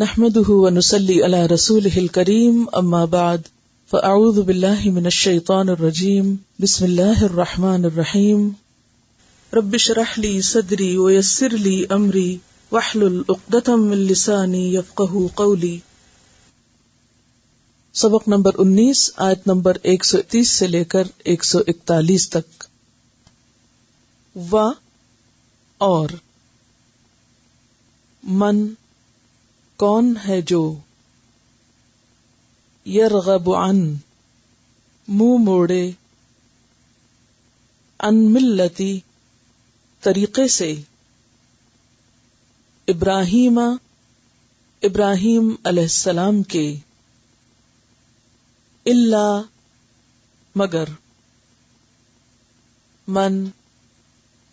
نحمده ونصلي على رسوله الكريم اما بعد فاعوذ بالله من الشيطان الرجيم بسم الله الرحمن الرحيم رب اشرح لي صدري ويسر لي امري واحلل عقدة من لساني يفقهوا قولي۔ سبق نمبر 19 آیت نمبر 130 سے لے کر 141 تک۔ و اور من کون ہے جو یرغب عن منہ موڑے ان ملتی طریقے سے ابراہیم علیہ السلام کے الا مگر من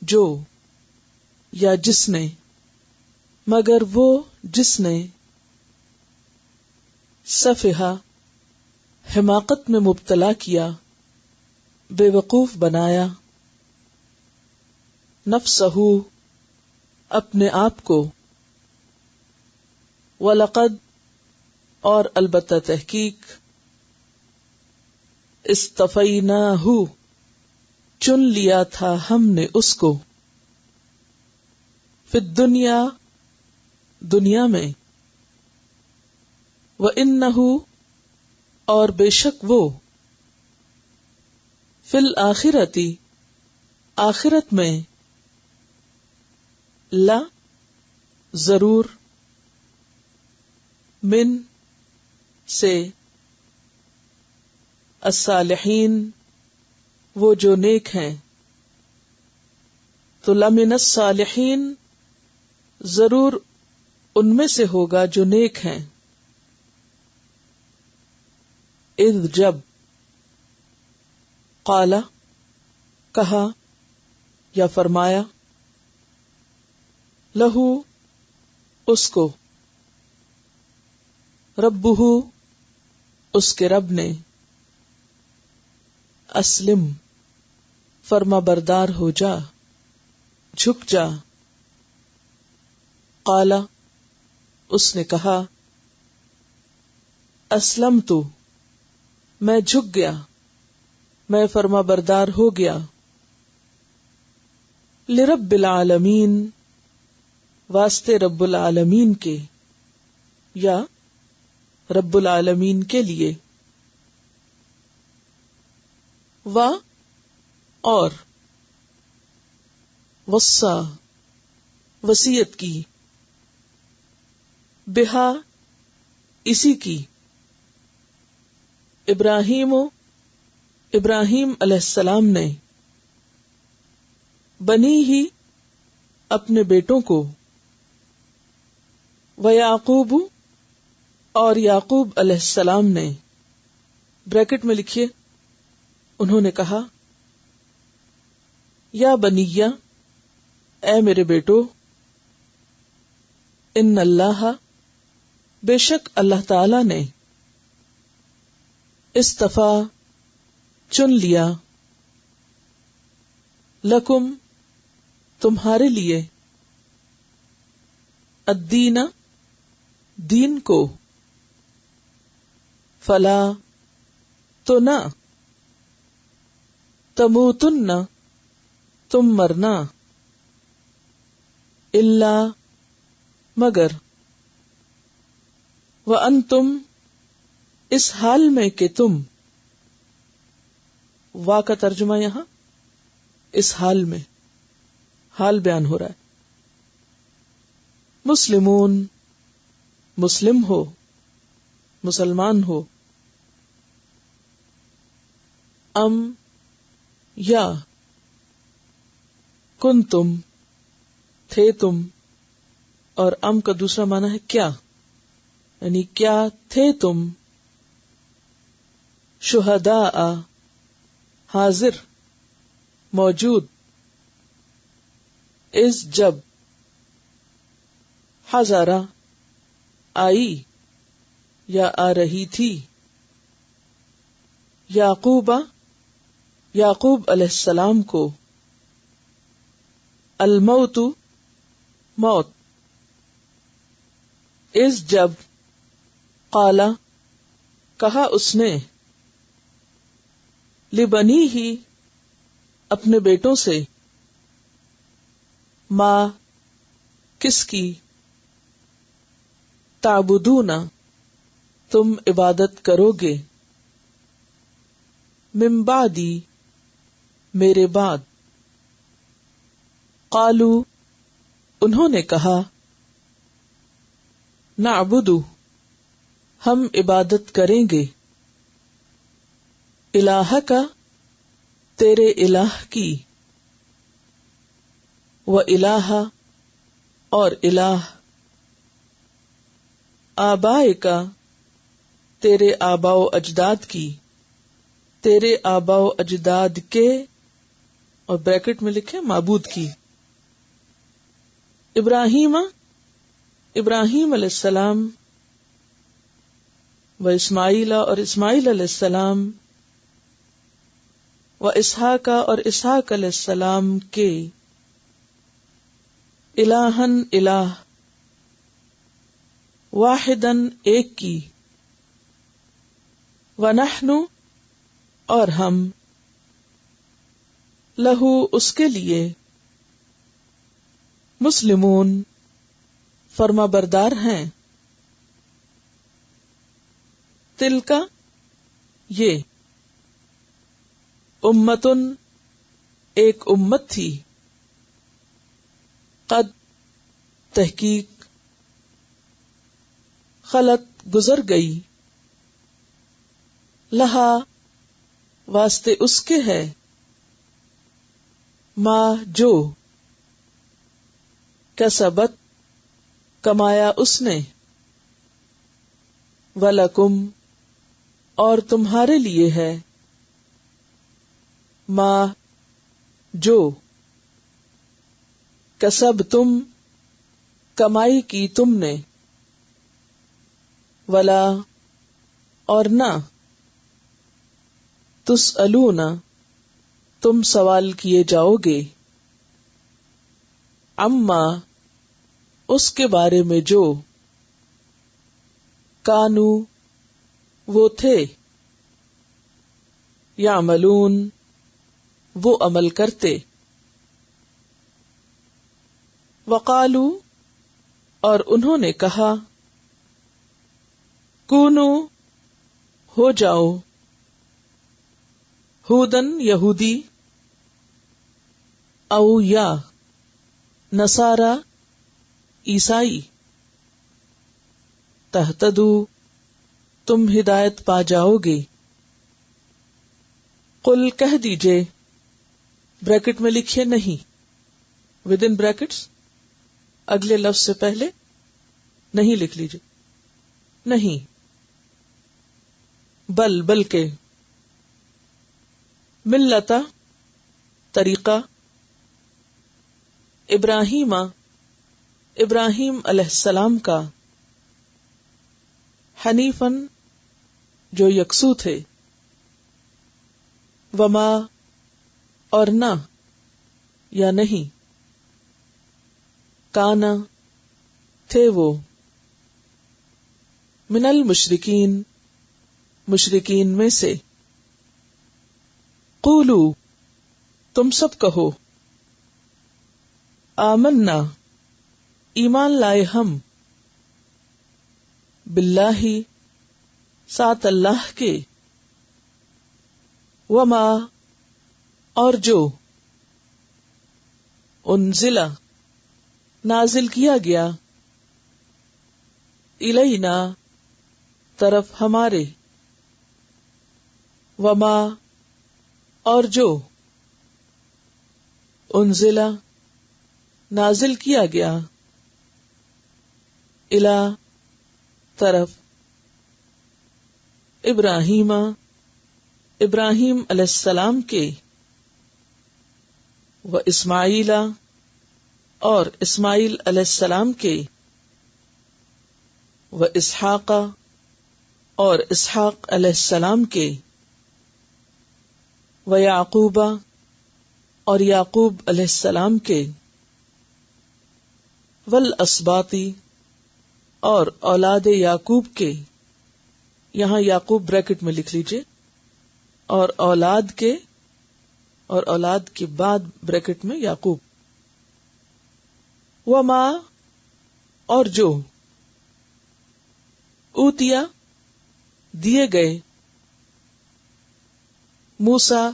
جو یا جس نے مگر وہ جس نے سفہا حماقت میں مبتلا کیا بے وقوف بنایا نفسہ اپنے آپ کو وَلَقَدْ اور البتہ تحقیق اصطفیناہ چن لیا تھا ہم نے اس کو فی الدنیا دنیا میں وَإِنَّهُ اور بے شک وہ فی الآخرتی آخرت میں لا ضرور من سے الصالحین وہ جو نیک ہیں، تو لمن الصالحین ضرور ان میں سے ہوگا جو نیک ہیں۔ اذ جب قال کہا یا فرمایا لہو اس کو ربہ اس کے رب نے اسلم فرما بردار ہو جا جھک جا۔ قال اس نے کہا اسلمت میں جھک گیا، میں فرما بردار ہو گیا لرب العالمین واسطے رب العالمین کے یا رب العالمین کے لیے۔ و اور وصا وصیت کی بہا اسی کی ابراہیم علیہ السلام نے بنی ہی اپنے بیٹوں کو ویعقوب اور یعقوب علیہ السلام نے بریکٹ میں لکھیے انہوں نے کہا یا بنیہ اے میرے بیٹو ان اللہ بے شک اللہ تعالی نے اصطفیٰ چن لیا لکم تمہارے لیے الدین دین کو فلا تو نہ تموتن تم مرنا الا مگر وانتم اس حال میں کہ تم وا کا ترجمہ یہاں اس حال میں حال بیان ہو رہا ہے مسلمون مسلم ہو مسلمان ہو ام یا کنتم تھے تم اور ام کا دوسرا معنی ہے کیا، یعنی کیا تھے تم شہداء حاضر موجود اس جب حضرہ آئی یا آ رہی تھی یعقوب علیہ السلام کو الموت موت اس جب قالا کہا اس نے لبنی ہی اپنے بیٹوں سے ماں کس کی تعبدون تم عبادت کرو گے من بعدی میرے بعد قالو انہوں نے کہا نعبد ہم عبادت کریں گے الہ کا تیرے الہ کی و الہ اور الہ آبائے کا تیرے آباء و اجداد کی تیرے آباء و اجداد کے اور بریکٹ میں لکھے معبود کی ابراہیم علیہ السلام و اسماعیل اور اسماعیل علیہ السلام و اسحاق اور اسحاق علیہ السلام کے الہن الہ واحدن ایک کی ونحن اور ہم لہو اس کے لیے مسلمون فرما بردار ہیں تلکا یہ امتن ایک امت تھی قد تحقیق خلط گزر گئی لہا واسطے اس کے ہے ما جو کسبت کمایا اس نے ولکم اور تمہارے لیے ہے ما جو کسب تم کمائی کی تم نے ولا اور نہ تسألون تم سوال کیے جاؤ گے اما اس کے بارے میں جو کانو وہ تھے یعملون وہ عمل کرتے وقالو اور انہوں نے کہا کونو ہو جاؤ ہودن یہودی او یا نصارا عیسائی تہتدو تم ہدایت پا جاؤ گے قل کہہ دیجئے بریکٹ میں لکھیے نہیں ود ان بریکٹس اگلے لفظ سے پہلے نہیں لکھ لیجئے نہیں بلکہ ملتا طریقہ ابراہیم علیہ السلام کا حنیفن جو یکسو تھے وما اور نہ یا نہیں کانا تھے وہ من المشرکین مشرکین میں سے قولو تم سب کہو آمنا ایمان لائے ہم باللہ ساتھ اللہ کے وما اور جو انزل نازل کیا گیا الینا طرف ہمارے وما اور جو انزل نازل کیا گیا الا طرف ابراہیم علیہ السلام کے و اسماعیل اور اسماعیل علیہ السلام کے و اسحاق اور اسحاق علیہ السلام کے و یعقوب اور یعقوب علیہ السلام کے والاسباطی اور اولاد یعقوب کے، یہاں یعقوب بریکٹ میں لکھ لیجئے، اور اولاد کے، اور اولاد کے بعد بریکٹ میں یعقوب، وما اور جو، اوتیا دیے گئے، موسیٰ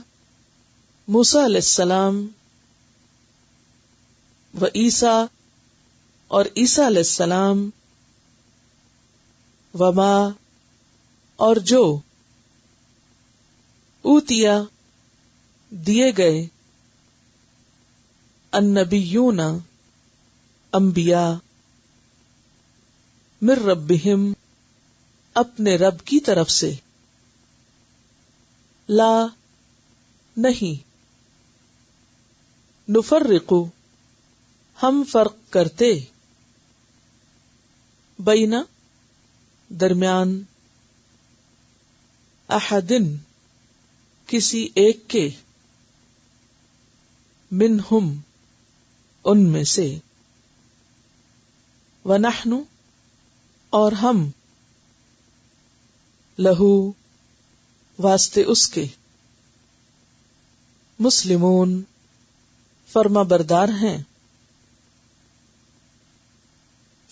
موسیٰ علیہ السلام، و عیسیٰ اور عیسیٰ علیہ السلام، وما اور جو، اوتیا دیے گئے، النبیون انبیاء، من ربہم اپنے رب کی طرف سے، لا نہیں، نفرق ہم فرق کرتے، بین درمیان، احدن کسی ایک کے، منہم ان میں سے، ونحن اور ہم، لہو واسطے اس کے، مسلمون فرما بردار ہیں،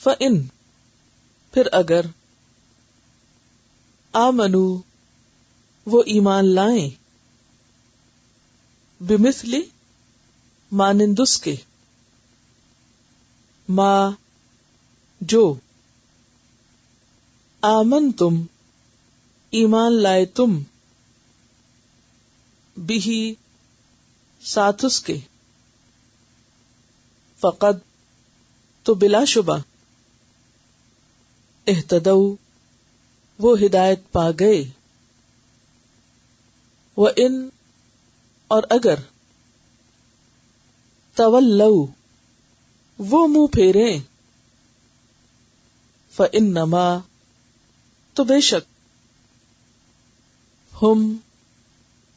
فَإِن پھر اگر، آمنو وہ ایمان لائیں، بمثل مانند اس کے، ما جو، آمن تم ایمان لائے تم، بھی ساتھ اس کے، فقد تو بلا شبہ، اہتدوا وہ ہدایت پا گئے، وَإِن اور اگر، تولوا وہ منہ پھیریں، فإنما تو بے شک، ہم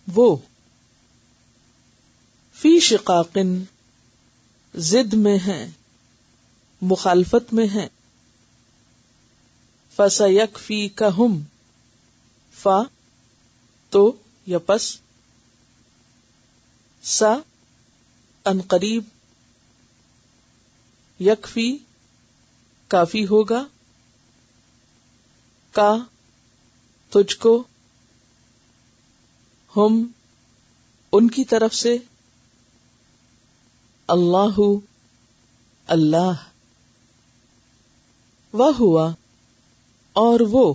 وہ، فی شقاق ضد میں ہیں، مخالفت میں ہیں، فَسَيَكْفِيكَهُمْ فا تو یا پس، سا ان قریب، یکفی کافی ہوگا، کا تجھ کو، ہم ان کی طرف سے، اللہ اللہ، وہوا اور وہ،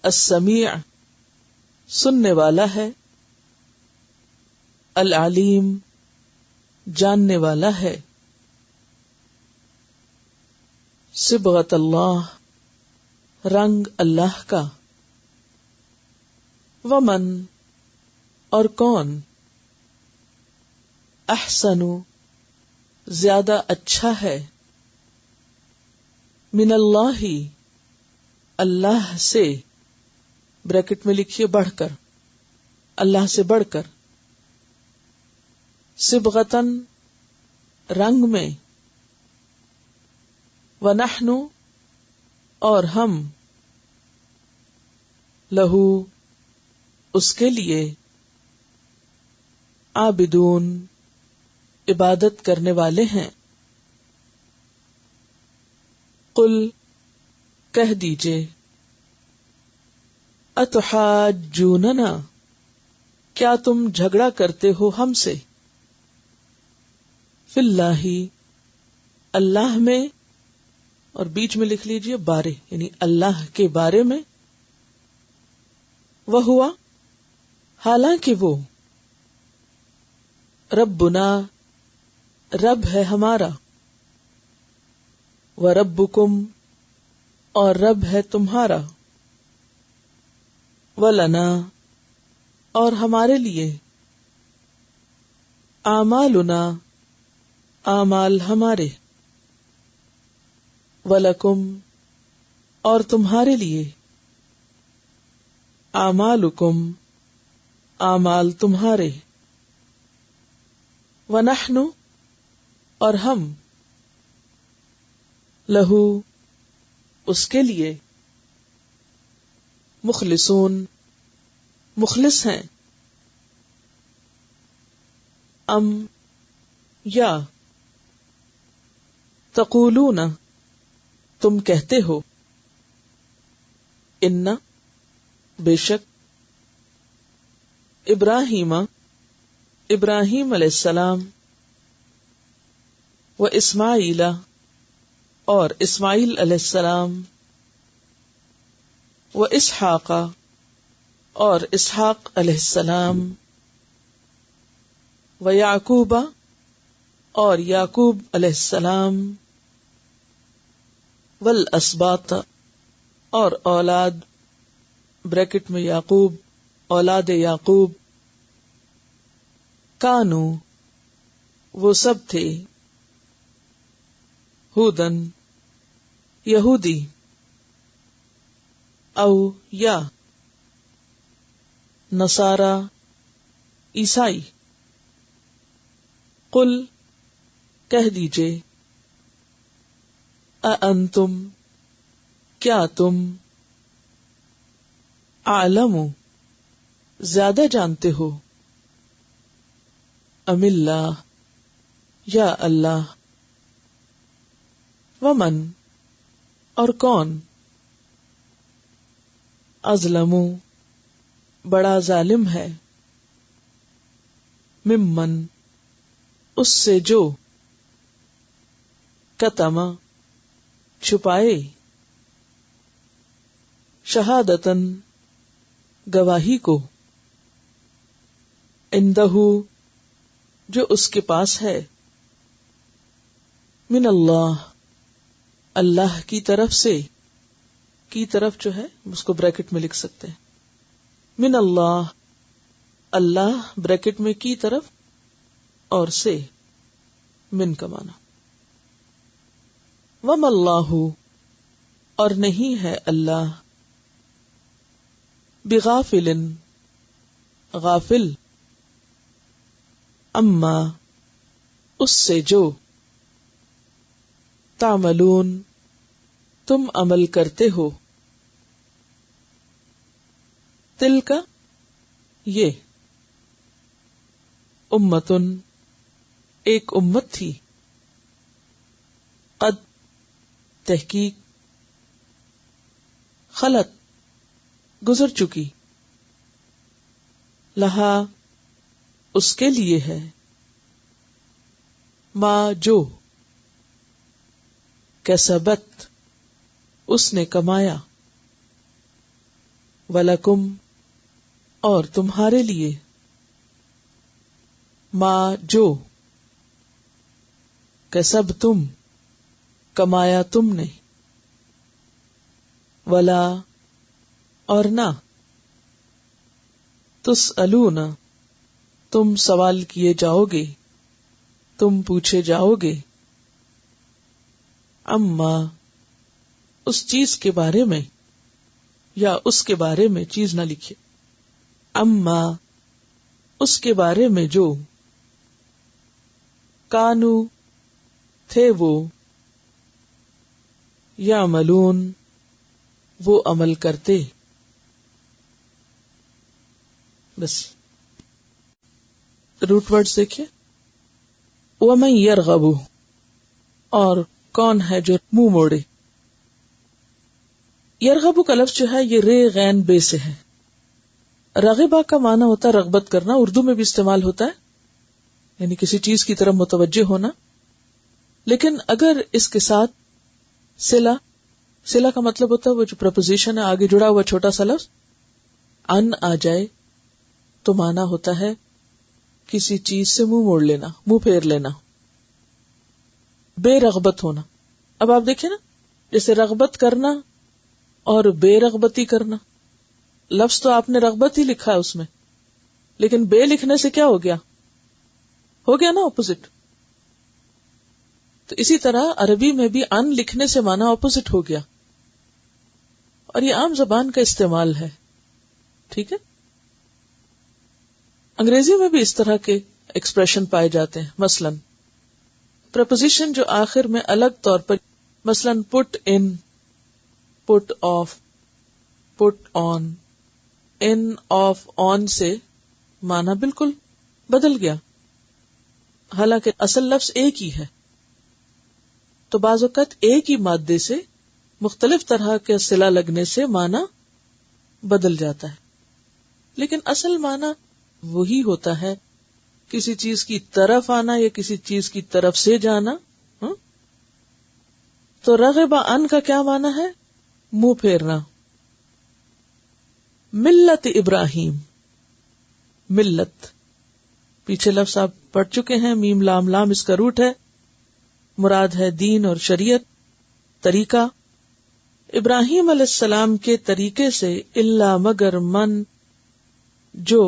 السمیع سننے والا ہے، العلیم جاننے والا ہے، صبغۃ اللہ رنگ اللہ کا، ومن اور کون، احسن زیادہ اچھا ہے، من اللہ اللہ سے، بریکٹ میں لکھیے بڑھ کر، اللہ سے بڑھ کر، صبغتاً رنگ میں، ونحن اور ہم، لہو اس کے لیے، عابدون عبادت کرنے والے ہیں، قل کہہ دیجئے، اتحاجوننا کیا تم جھگڑا کرتے ہو ہم سے، فی اللہ اللہ میں، اور بیچ میں لکھ لیجئے بارے، یعنی اللہ کے بارے میں، وہوا حالانکہ وہ، ربنا رب ہے ہمارا، وربکم اور رب ہے تمہارا، ولنا اور ہمارے لیے، اعمالنا اعمال ہمارے، ولکم اور تمہارے لیے، اعمالکم اعمال تمہارے، ونحن اور ہم، لہو اس کے لیے، مخلصون مخلص ہیں، ام یا تقولون تم کہتے ہو، ان بے شک ابراہیم ابراہیم علیہ السلام و اسماعیل اور اسماعیل علیہ السلام و اسحاق اور اسحاق علیہ السلام و یعقوب اور یعقوب علیہ السلام والاسباط اور اولاد بریکٹ میں یعقوب اولاد یعقوب، کانو وہ سب تھے، ہودن یہودی، او یا نصارا عیسائی، قل کہہ دیجئے، اانتم کیا تم، اعلم زیادہ جانتے ہو، ام اللہ یا اللہ، ومن اور کون، اظلم بڑا ظالم ہے، ممن اس سے جو، کتم چھپائے، شہادتن گواہی کو، عندہ جو اس کے پاس ہے، من اللہ اللہ کی طرف سے، کی طرف جو ہے اس کو بریکٹ میں لکھ سکتے ہیں، من اللہ اللہ بریکٹ میں کی طرف اور سے، من کا معنی، وما اللہ اور نہیں ہے اللہ، بغافل غافل، اما اس سے جو، تعملون تم عمل کرتے ہو، تلک یہ، امتن ایک امت تھی، قد تحقیق، خلت گزر چکی، لہا اس کے لیے ہے، ما جو، کسبت اس نے کمایا، ولکم اور تمہارے لیے، ما جو، کسبتم کمایا تم نے، ولا اور نہ، تسألون تم سوال کیے جاؤ گے، تم پوچھے جاؤ گے، اما اس چیز کے بارے میں، یا اس کے بارے میں چیز نہ لکھے، اما اس کے بارے میں جو، کانو تھے وہ، یعملون وہ عمل کرتے، بس روٹ ورڈز دیکھیے، وَمَن يَرْغَبُ اور کون ہے جو منہ موڑے، یرغب کا لفظ جو ہے یہ رے غین بے سے ہے، رغبہ کا معنی ہوتا ہے رغبت کرنا، اردو میں بھی استعمال ہوتا ہے، یعنی کسی چیز کی طرف متوجہ ہونا، لیکن اگر اس کے ساتھ صلہ کا مطلب ہوتا ہے وہ جو پرپوزیشن ہے آگے جڑا ہوا چھوٹا سا لفظ، ان آ جائے تو معنی ہوتا ہے کسی چیز سے منہ موڑ لینا، منہ پھیر لینا، بے رغبت ہونا۔ اب آپ دیکھیں نا، جیسے رغبت کرنا اور بے رغبتی کرنا، لفظ تو آپ نے رغبت ہی لکھا ہے اس میں، لیکن بے لکھنے سے کیا ہو گیا نا اپوزٹ۔ تو اسی طرح عربی میں بھی ان لکھنے سے معنی اپوزٹ ہو گیا، اور یہ عام زبان کا استعمال ہے، ٹھیک ہے۔ انگریزی میں بھی اس طرح کے ایکسپریشن پائے جاتے ہیں، مثلا پریپوزیشن جو آخر میں الگ طور پر مثلاً put in, put off, put on, in, off, on سے معنی بالکل بدل گیا، حالانکہ اصل لفظ ایک ہی ہے. تو بعض اوقات ایک ہی مادے سے مختلف طرح کے صلہ لگنے سے معنی بدل جاتا ہے، لیکن اصل معنی وہی ہوتا ہے، کسی چیز کی طرف آنا یا کسی چیز کی طرف سے جانا. تو رغب عن کا کیا معنی ہے؟ منہ پھیرنا. ملت ابراہیم، ملت پیچھے لفظ آپ پڑھ چکے ہیں، میم لام لام اس کا روٹ ہے، مراد ہے دین اور شریعت، طریقہ. ابراہیم علیہ السلام کے طریقے سے الا مگر من جو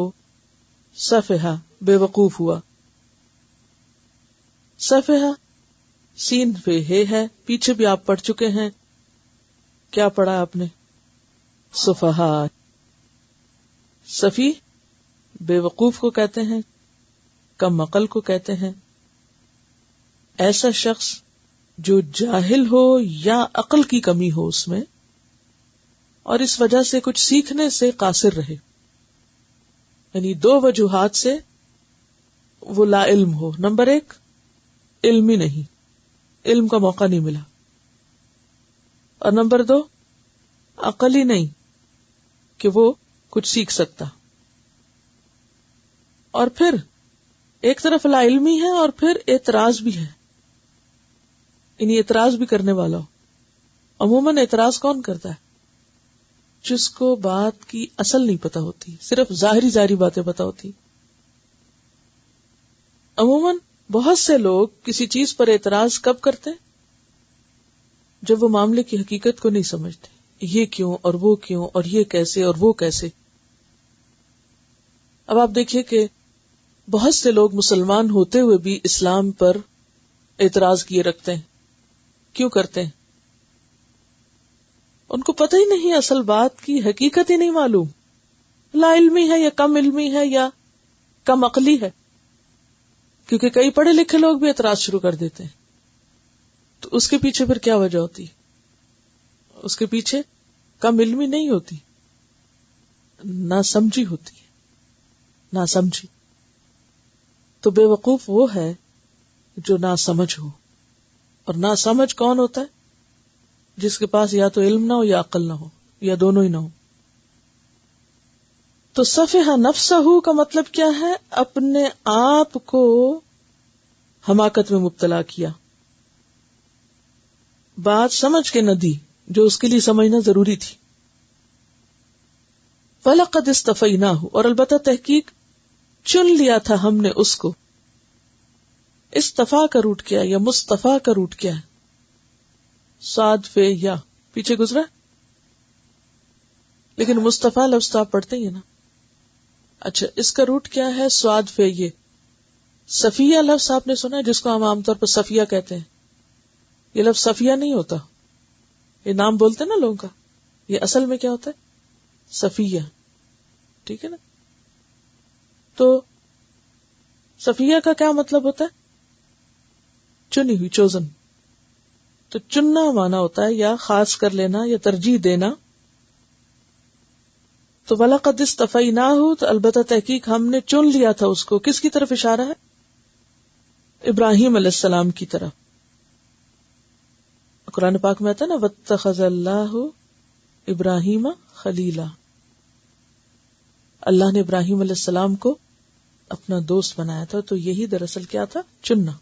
سفہا بے وقوف ہوا. سفہا سین پہ ہے، پیچھے بھی آپ پڑھ چکے ہیں. کیا پڑھا آپ نے؟ سفہا. سفی بے وقوف کو کہتے ہیں، کم عقل کو کہتے ہیں. ایسا شخص جو جاہل ہو یا عقل کی کمی ہو اس میں، اور اس وجہ سے کچھ سیکھنے سے قاصر رہے، یعنی دو وجوہات سے وہ لا علم ہو. نمبر 1، علم ہی نہیں، علم کا موقع نہیں ملا. اور نمبر 2، عقل ہی نہیں کہ وہ کچھ سیکھ سکتا. اور پھر ایک طرف لا علمی ہے اور پھر اعتراض بھی ہے، یعنی اعتراض بھی کرنے والا ہو. عموماً اعتراض کون کرتا ہے؟ جس کو بات کی اصل نہیں پتا ہوتی، صرف ظاہری باتیں پتا ہوتی. عموماً بہت سے لوگ کسی چیز پر اعتراض کب کرتے؟ جب وہ معاملے کی حقیقت کو نہیں سمجھتے. یہ کیوں اور وہ کیوں اور یہ کیسے اور وہ کیسے. اب آپ دیکھیے کہ بہت سے لوگ مسلمان ہوتے ہوئے بھی اسلام پر اعتراض کیے رکھتے ہیں. کیوں کرتے ہیں؟ ان کو پتہ ہی نہیں، اصل بات کی حقیقت ہی نہیں معلوم. لا علمی ہے یا کم علمی ہے یا کم عقلی ہے. کیونکہ کئی پڑھے لکھے لوگ بھی اعتراض شروع کر دیتے ہیں. تو اس کے پیچھے پھر کیا وجہ ہوتی؟ اس کے پیچھے کم علمی نہیں ہوتی، نہ سمجھی ہوتی ہے، نہ سمجھی. تو بے وقوف وہ ہے جو نہ سمجھ ہو، اور نہ سمجھ کون ہوتا ہے؟ جس کے پاس یا تو علم نہ ہو یا عقل نہ ہو یا دونوں ہی نہ ہو. تو سفہ نفسہ کا مطلب کیا ہے؟ اپنے آپ کو حماقت میں مبتلا کیا، بات سمجھ کے نہ دی جو اس کے لیے سمجھنا ضروری تھی. فَلَقَدْ اسْتَفَيْنَاهُ، اور البتہ تحقیق چن لیا تھا ہم نے اس کو. استفا کا روٹ کیا یا مصطفیٰ کا روٹ کیا ہے؟ صاد فے یا پیچھے گزرا، لیکن مصطفیٰ لفظ تو آپ پڑھتے ہی ہیں نا. اچھا، اس کا روٹ کیا ہے؟ سواد فے یہ. صفیہ لفظ آپ نے سنا ہے، جس کو ہم عام طور پر صفیہ کہتے ہیں. یہ لفظ صفیہ نہیں ہوتا، یہ نام بولتے ہیں نا لوگوں کا، یہ اصل میں کیا ہوتا ہے؟ صفیہ. ٹھیک ہے نا. تو صفیہ کا کیا مطلب ہوتا ہے؟ چنی ہوئی، چوزن. تو چننا مانا ہوتا ہے یا خاص کر لینا یا ترجیح دینا. تو وَلَقَدْ اسْتَفَيْنَاهُ، تو البتہ تحقیق ہم نے چن لیا تھا اس کو. کس کی طرف اشارہ ہے؟ ابراہیم علیہ السلام کی طرف. قرآن پاک میں آتا ہے نا وَاتَّخَذَ اللَّهُ ابراہیم خلیلا. اللہ نے ابراہیم علیہ السلام کو اپنا دوست بنایا تھا. تو یہی دراصل کیا تھا؟ چننا.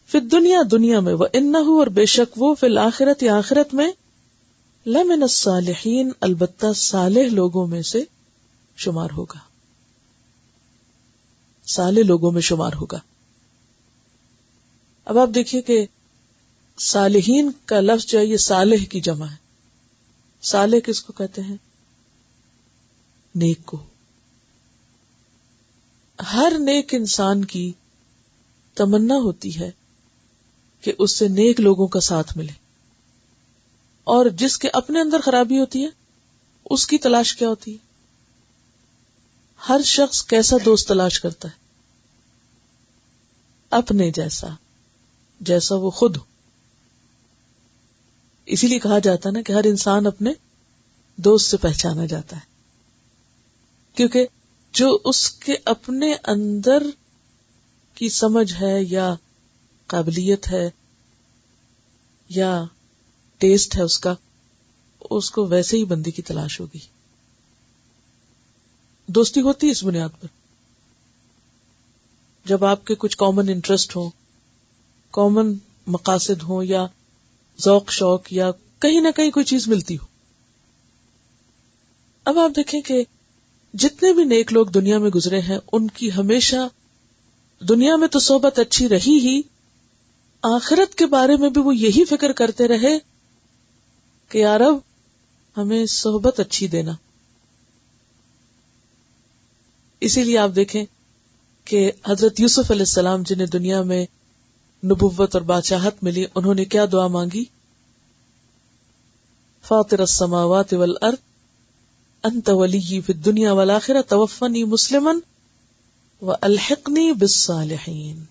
فی الدنیا، دنیا میں، وَإِنَّهُ، اور بے شک وہ، فی الآخرت، آخرت میں، لَمِنَ الصَّالِحِينَ، البتہ صالح لوگوں میں سے شمار ہوگا، صالح لوگوں میں شمار ہوگا. اب آپ دیکھیے کہ صالحین کا لفظ جو ہے یہ صالح کی جمع ہے. صالح کس کو کہتے ہیں؟ نیک کو. ہر نیک انسان کی تمنا ہوتی ہے کہ اس سے نیک لوگوں کا ساتھ ملے، اور جس کے اپنے اندر خرابی ہوتی ہے اس کی تلاش کیا ہوتی ہے؟ ہر شخص کیسا دوست تلاش کرتا ہے؟ اپنے جیسا، جیسا وہ خود ہو. اسی لیے کہا جاتا ہے نا کہ ہر انسان اپنے دوست سے پہچانا جاتا ہے، کیونکہ جو اس کے اپنے اندر کی سمجھ ہے یا قابلیت ہے یا ٹیسٹ ہے اس کو ویسے ہی بندی کی تلاش ہوگی. دوستی ہوتی ہے اس بنیاد پر جب آپ کے کچھ کامن انٹرسٹ ہوں، کامن مقاصد ہوں، یا ذوق شوق، یا کہیں نہ کہیں کوئی چیز ملتی ہو. اب آپ دیکھیں کہ جتنے بھی نیک لوگ دنیا میں گزرے ہیں ان کی ہمیشہ دنیا میں تو صحبت اچھی رہی ہی، آخرت کے بارے میں بھی وہ یہی فکر کرتے رہے کہ یا رب ہمیں صحبت اچھی دینا. اسی لیے آپ دیکھیں کہ حضرت یوسف علیہ السلام جنہیں دنیا میں نبوت اور بادشاہت ملی، انہوں نے کیا دعا مانگی؟ فاطر السماوات والارض انت ولی فی الدنیا والآخرہ توفنی مسلما والحقنی بالصالحین.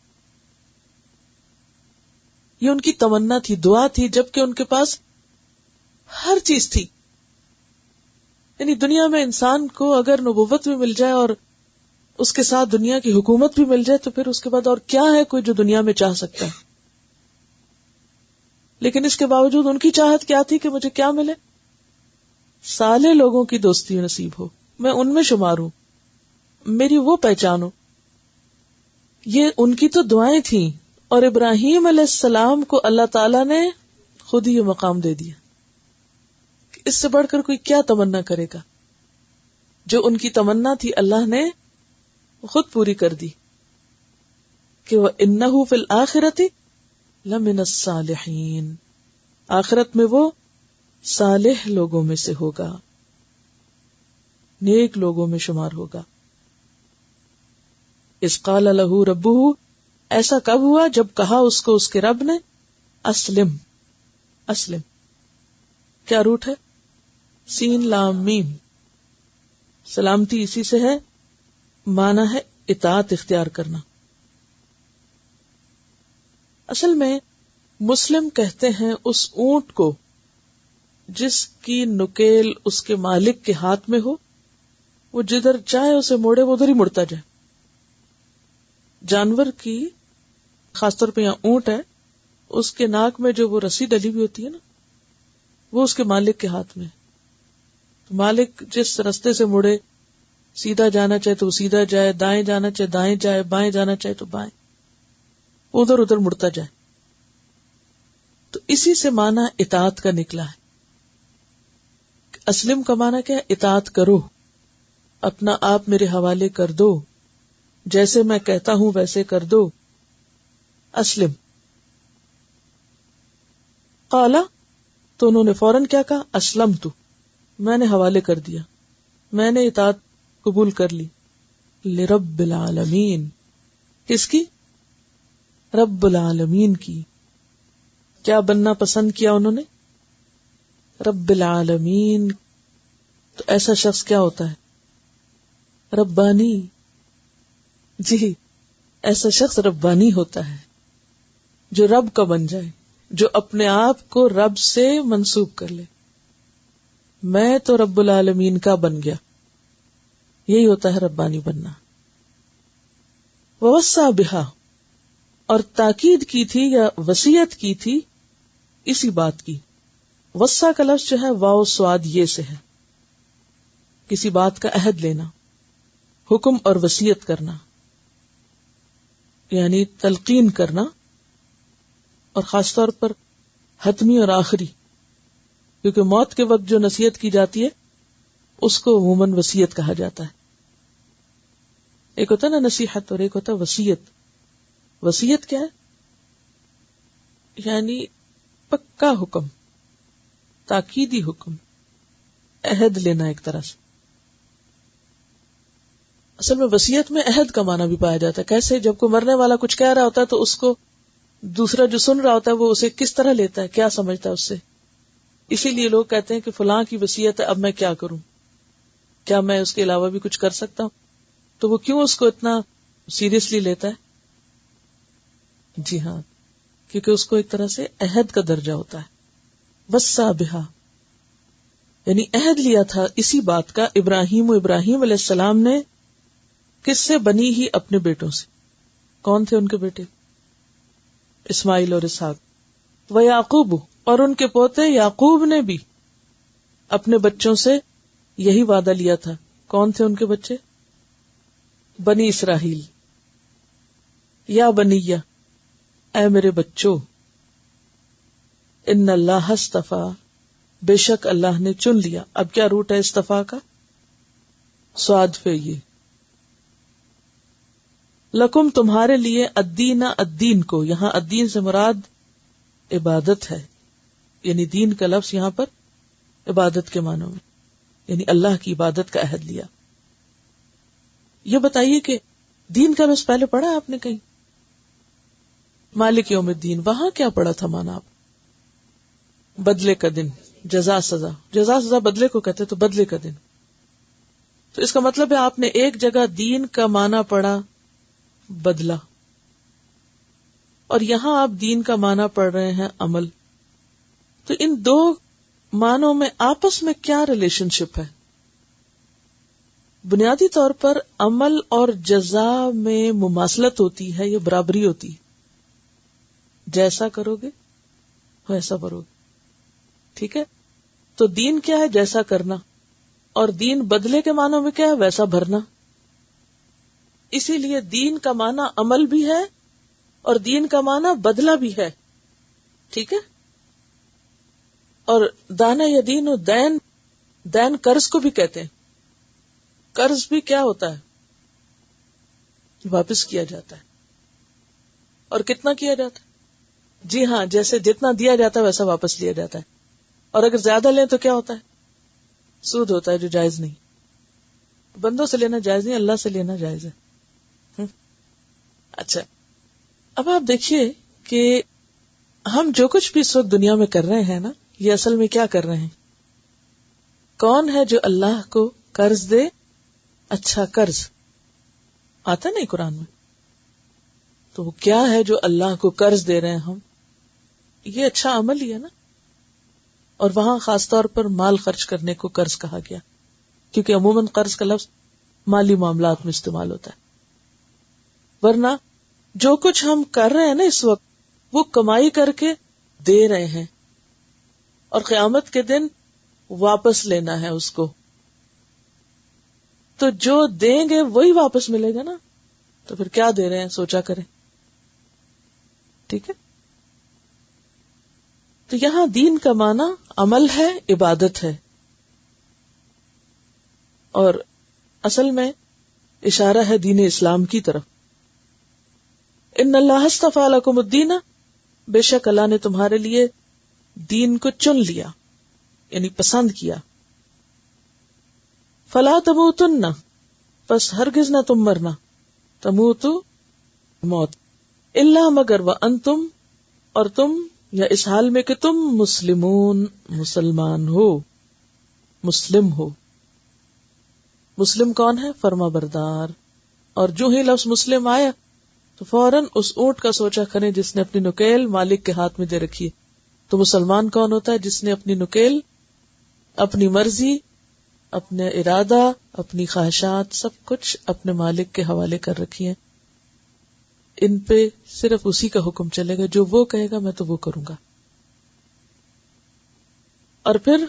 یہ ان کی تمنا تھی، دعا تھی، جبکہ ان کے پاس ہر چیز تھی. یعنی دنیا میں انسان کو اگر نبوت بھی مل جائے اور اس کے ساتھ دنیا کی حکومت بھی مل جائے تو پھر اس کے بعد اور کیا ہے کوئی جو دنیا میں چاہ سکتا ہے. لیکن اس کے باوجود ان کی چاہت کیا تھی کہ مجھے کیا ملے؟ صالح لوگوں کی دوستی نصیب ہو، میں ان میں شمار ہوں، میری وہ پہچان ہو. یہ ان کی تو دعائیں تھیں، اور ابراہیم علیہ السلام کو اللہ تعالیٰ نے خود ہی یہ مقام دے دیا. اس سے بڑھ کر کوئی کیا تمنا کرے گا؟ جو ان کی تمنا تھی اللہ نے خود پوری کر دی کہ وَإِنَّهُ فِي الْآخِرَةِ لَمِنَ الصَّالِحِينَ، آخرت میں وہ صالح لوگوں میں سے ہوگا، نیک لوگوں میں شمار ہوگا. اذ قال له ربه، ایسا کب ہوا جب کہا اس کو اس کے رب نے اسلم. اسلم کیا روٹ ہے؟ سین لام میم. سلامتی اسی سے ہے، معنی ہے اطاعت اختیار کرنا. اصل میں مسلم کہتے ہیں اس اونٹ کو جس کی نکیل اس کے مالک کے ہاتھ میں ہو، وہ جدھر چاہے اسے موڑے وہ ادھر ہی مڑتا جائے. جانور کی خاص طور پہ یہاں اونٹ ہے، اس کے ناک میں جو وہ رسی ڈلی ہوئی ہوتی ہے نا، وہ اس کے مالک کے ہاتھ میں. مالک جس رستے سے مڑے، سیدھا جانا چاہے تو وہ سیدھا جائے، دائیں جانا چاہے دائیں جائے، بائیں جانا چاہے تو بائیں، ادھر ادھر مڑتا جائے. تو اسی سے معنی اطاعت کا نکلا ہے. اسلم کا معنی کیا ہے؟ اطاعت کرو، اپنا آپ میرے حوالے کر دو، جیسے میں کہتا ہوں ویسے کر دو. اسلم. قالا، تو انہوں نے فوراً کیا کہا؟ اسلمت، میں نے حوالے کر دیا، میں نے اطاعت قبول کر لی. لرب العالمین، کس کی؟ رب العالمین کی. کیا بننا پسند کیا انہوں نے؟ رب العالمین. تو ایسا شخص کیا ہوتا ہے؟ ربانی. جی، ایسا شخص ربانی ہوتا ہے جو رب کا بن جائے، جو اپنے آپ کو رب سے منسوب کر لے. میں تو رب العالمین کا بن گیا، یہی ہوتا ہے ربانی بننا. ووصا بہا، اور تاکید کی تھی یا وصیت کی تھی اسی بات کی. وصا کا لفظ جو ہے واو سواد یہ سے ہے، کسی بات کا عہد لینا، حکم اور وصیت کرنا، یعنی تلقین کرنا، اور خاص طور پر حتمی اور آخری، کیونکہ موت کے وقت جو نصیحت کی جاتی ہے اس کو عموماً وصیت کہا جاتا ہے. ایک ہوتا ہے نا نصیحت اور ایک ہوتا ہے وصیت. وصیت کیا ہے؟ یعنی پکا حکم، تاکیدی حکم، عہد لینا ایک طرح سے. اصل میں وصیت میں عہد کا معنی بھی پایا جاتا ہے. کیسے؟ جب کوئی مرنے والا کچھ کہہ رہا ہوتا ہے تو اس کو دوسرا جو سن رہا ہوتا ہے وہ اسے کس طرح لیتا ہے، کیا سمجھتا ہے اس سے. اسی لیے لوگ کہتے ہیں کہ فلاں کی وصیت ہے، اب میں کیا کروں، کیا میں اس کے علاوہ بھی کچھ کر سکتا ہوں؟ تو وہ کیوں اس کو اتنا سیریسلی لیتا ہے؟ جی ہاں، کیونکہ اس کو ایک طرح سے عہد کا درجہ ہوتا ہے. وصّا بہا، یعنی عہد لیا تھا اسی بات کا ابراہیم علیہ السلام نے، کس سے؟ بنی ہی اپنے بیٹوں سے. کون تھے ان کے بیٹے؟ اسماعیل اور اسحاق. ویعقوب، اور ان کے پوتے یعقوب نے بھی اپنے بچوں سے یہی وعدہ لیا تھا. کون تھے ان کے بچے؟ بنی اسرائیل. یا بنیہ، اے میرے بچوں، ان اللہ اصطفیٰ، بے شک اللہ نے چن لیا. اب کیا روٹ ہے استفا کا؟ سواد پہ یہ. لکم، تمہارے لیے، الدین، الدین کو، یہاں الدین سے مراد عبادت ہے، یعنی دین کا لفظ یہاں پر عبادت کے معنوں میں، یعنی اللہ کی عبادت کا عہد لیا. یہ بتائیے کہ دین کا لفظ پہلے پڑھا آپ نے کہیں؟ مالک یوم الدین، وہاں کیا پڑھا تھا مانا آپ؟ بدلے کا دن، جزا سزا. جزا سزا بدلے کو کہتے تو بدلے کا دن. تو اس کا مطلب ہے آپ نے ایک جگہ دین کا معنی پڑھا بدلہ، اور یہاں آپ دین کا معنی پڑھ رہے ہیں عمل. تو ان دو معنوں میں آپس میں کیا ریلیشن شپ ہے؟ بنیادی طور پر عمل اور جزا میں مماثلت ہوتی ہے یا برابری ہوتی ہے. جیسا کرو گے ویسا بھرو گے. ٹھیک ہے؟ تو دین کیا ہے؟ جیسا کرنا. اور دین بدلے کے معنوں میں کیا ہے؟ ویسا بھرنا. اسی لیے دین کا معنی عمل بھی ہے اور دین کا معنی بدلہ بھی ہے. ٹھیک ہے؟ اور دانا یا دین و دین، دین قرض کو بھی کہتے ہیں. قرض بھی کیا ہوتا ہے؟ واپس کیا جاتا ہے. اور کتنا کیا جاتا ہے؟ جی ہاں، جیسے جتنا دیا جاتا ہے ویسا واپس لیا جاتا ہے. اور اگر زیادہ لیں تو کیا ہوتا ہے؟ سود ہوتا ہے، جو جائز نہیں. بندوں سے لینا جائز نہیں، اللہ سے لینا جائز ہے. اچھا، اب آپ دیکھیے کہ ہم جو کچھ بھی اس وقت دنیا میں کر رہے ہیں نا، یہ اصل میں کیا کر رہے ہیں؟ کون ہے جو اللہ کو قرض دے؟ اچھا قرض آتا نہیں قرآن میں، تو وہ کیا ہے جو اللہ کو قرض دے رہے ہیں ہم؟ یہ اچھا عمل ہی ہے نا. اور وہاں خاص طور پر مال خرچ کرنے کو قرض کہا گیا، کیونکہ عموماً قرض کا لفظ مالی معاملات میں استعمال ہوتا ہے. ورنہ جو کچھ ہم کر رہے ہیں نا اس وقت، وہ کمائی کر کے دے رہے ہیں، اور قیامت کے دن واپس لینا ہے اس کو. تو جو دیں گے وہی واپس ملے گا نا. تو پھر کیا دے رہے ہیں سوچا کریں. ٹھیک ہے؟ تو یہاں دین کا معنی عمل ہے، عبادت ہے، اور اصل میں اشارہ ہے دین اسلام کی طرف. ان اللہ اصطفیٰ لکم الدین، بے شک اللہ نے تمہارے لیے دین کو چن لیا، یعنی پسند کیا. فلا تموتن، پس ہرگز نہ تم مرنا، تموتو موت، الا مگر وانتم، اور تم یا اس حال میں کہ تم مسلمون، مسلمان ہو، مسلم ہو. مسلم کون ہے؟ فرما بردار. اور جو ہی لفظ مسلم آیا تو فوراً اس اونٹ کا سوچا کریں جس نے اپنی نکیل مالک کے ہاتھ میں دے رکھی ہے. تو مسلمان کون ہوتا ہے؟ جس نے اپنی نکیل، اپنی مرضی، اپنے ارادہ، اپنی خواہشات، سب کچھ اپنے مالک کے حوالے کر رکھی ہیں. ان پہ صرف اسی کا حکم چلے گا، جو وہ کہے گا میں تو وہ کروں گا. اور پھر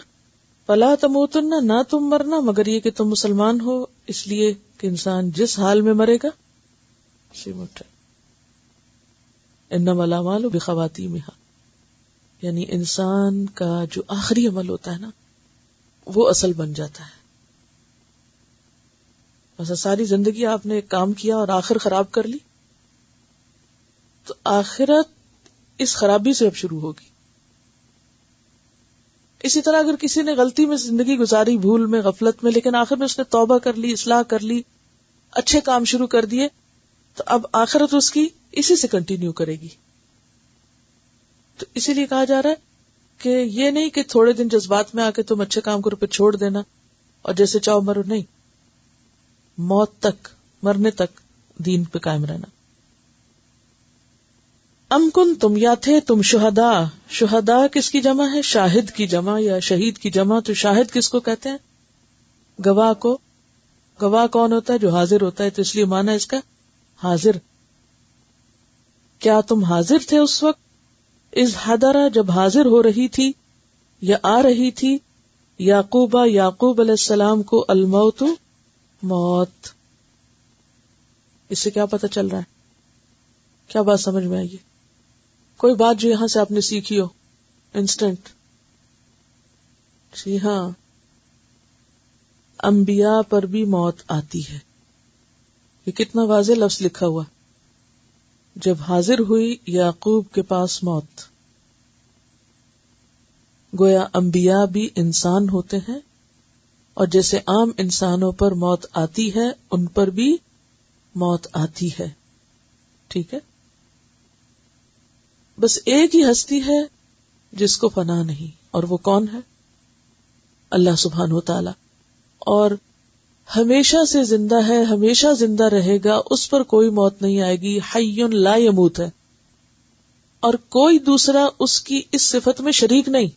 فلا تموتن، نہ تم مرنا مگر یہ کہ تم مسلمان ہو، اس لیے کہ انسان جس حال میں مرے گا اسی میں اٹھے. انما الاعمال بخواتیمہا، یعنی انسان کا جو آخری عمل ہوتا ہے نا وہ اصل بن جاتا ہے. بس ساری زندگی آپ نے ایک کام کیا اور آخر خراب کر لی، تو آخرت اس خرابی سے اب شروع ہوگی. اسی طرح اگر کسی نے غلطی میں زندگی گزاری، بھول میں، غفلت میں، لیکن آخر میں اس نے توبہ کر لی، اصلاح کر لی، اچھے کام شروع کر دیے، تو اب آخرت اس کی اسی سے کنٹینیو کرے گی. تو اسی لیے کہا جا رہا ہے کہ یہ نہیں کہ تھوڑے دن جذبات میں آ کے تم اچھے کام کرو پھر چھوڑ دینا اور جیسے چاہو مرو. نہیں، موت تک، مرنے تک دین پہ قائم رہنا. ام کنتم یا تھے تم شہداء. شہداء کس کی جمع ہے؟ شاہد کی جمع یا شہید کی جمع. تو شاہد کس کو کہتے ہیں؟ گواہ کو. گواہ کون ہوتا ہے؟ جو حاضر ہوتا ہے. تو اس لیے مانا اس کا حاضر. کیا تم حاضر تھے اس وقت؟ اذ حضر جب حاضر ہو رہی تھی یا آ رہی تھی یعقوب علیہ السلام کو الموت موت. اس سے کیا پتہ چل رہا ہے؟ کیا بات سمجھ میں آئی؟ کوئی بات جو یہاں سے آپ نے سیکھی ہو انسٹنٹ؟ جی ہاں، انبیاء پر بھی موت آتی ہے. یہ کتنا واضح لفظ لکھا ہوا. جب حاضر ہوئی یعقوب کے پاس موت. گویا انبیاء بھی انسان ہوتے ہیں اور جیسے عام انسانوں پر موت آتی ہے ان پر بھی موت آتی ہے. ٹھیک ہے، بس ایک ہی ہستی ہے جس کو فنا نہیں، اور وہ کون ہے؟ اللہ سبحانہ وتعالی. اور ہمیشہ سے زندہ ہے، ہمیشہ زندہ رہے گا، اس پر کوئی موت نہیں آئے گی. حی لا یموت ہے، اور کوئی دوسرا اس کی اس صفت میں شریک نہیں،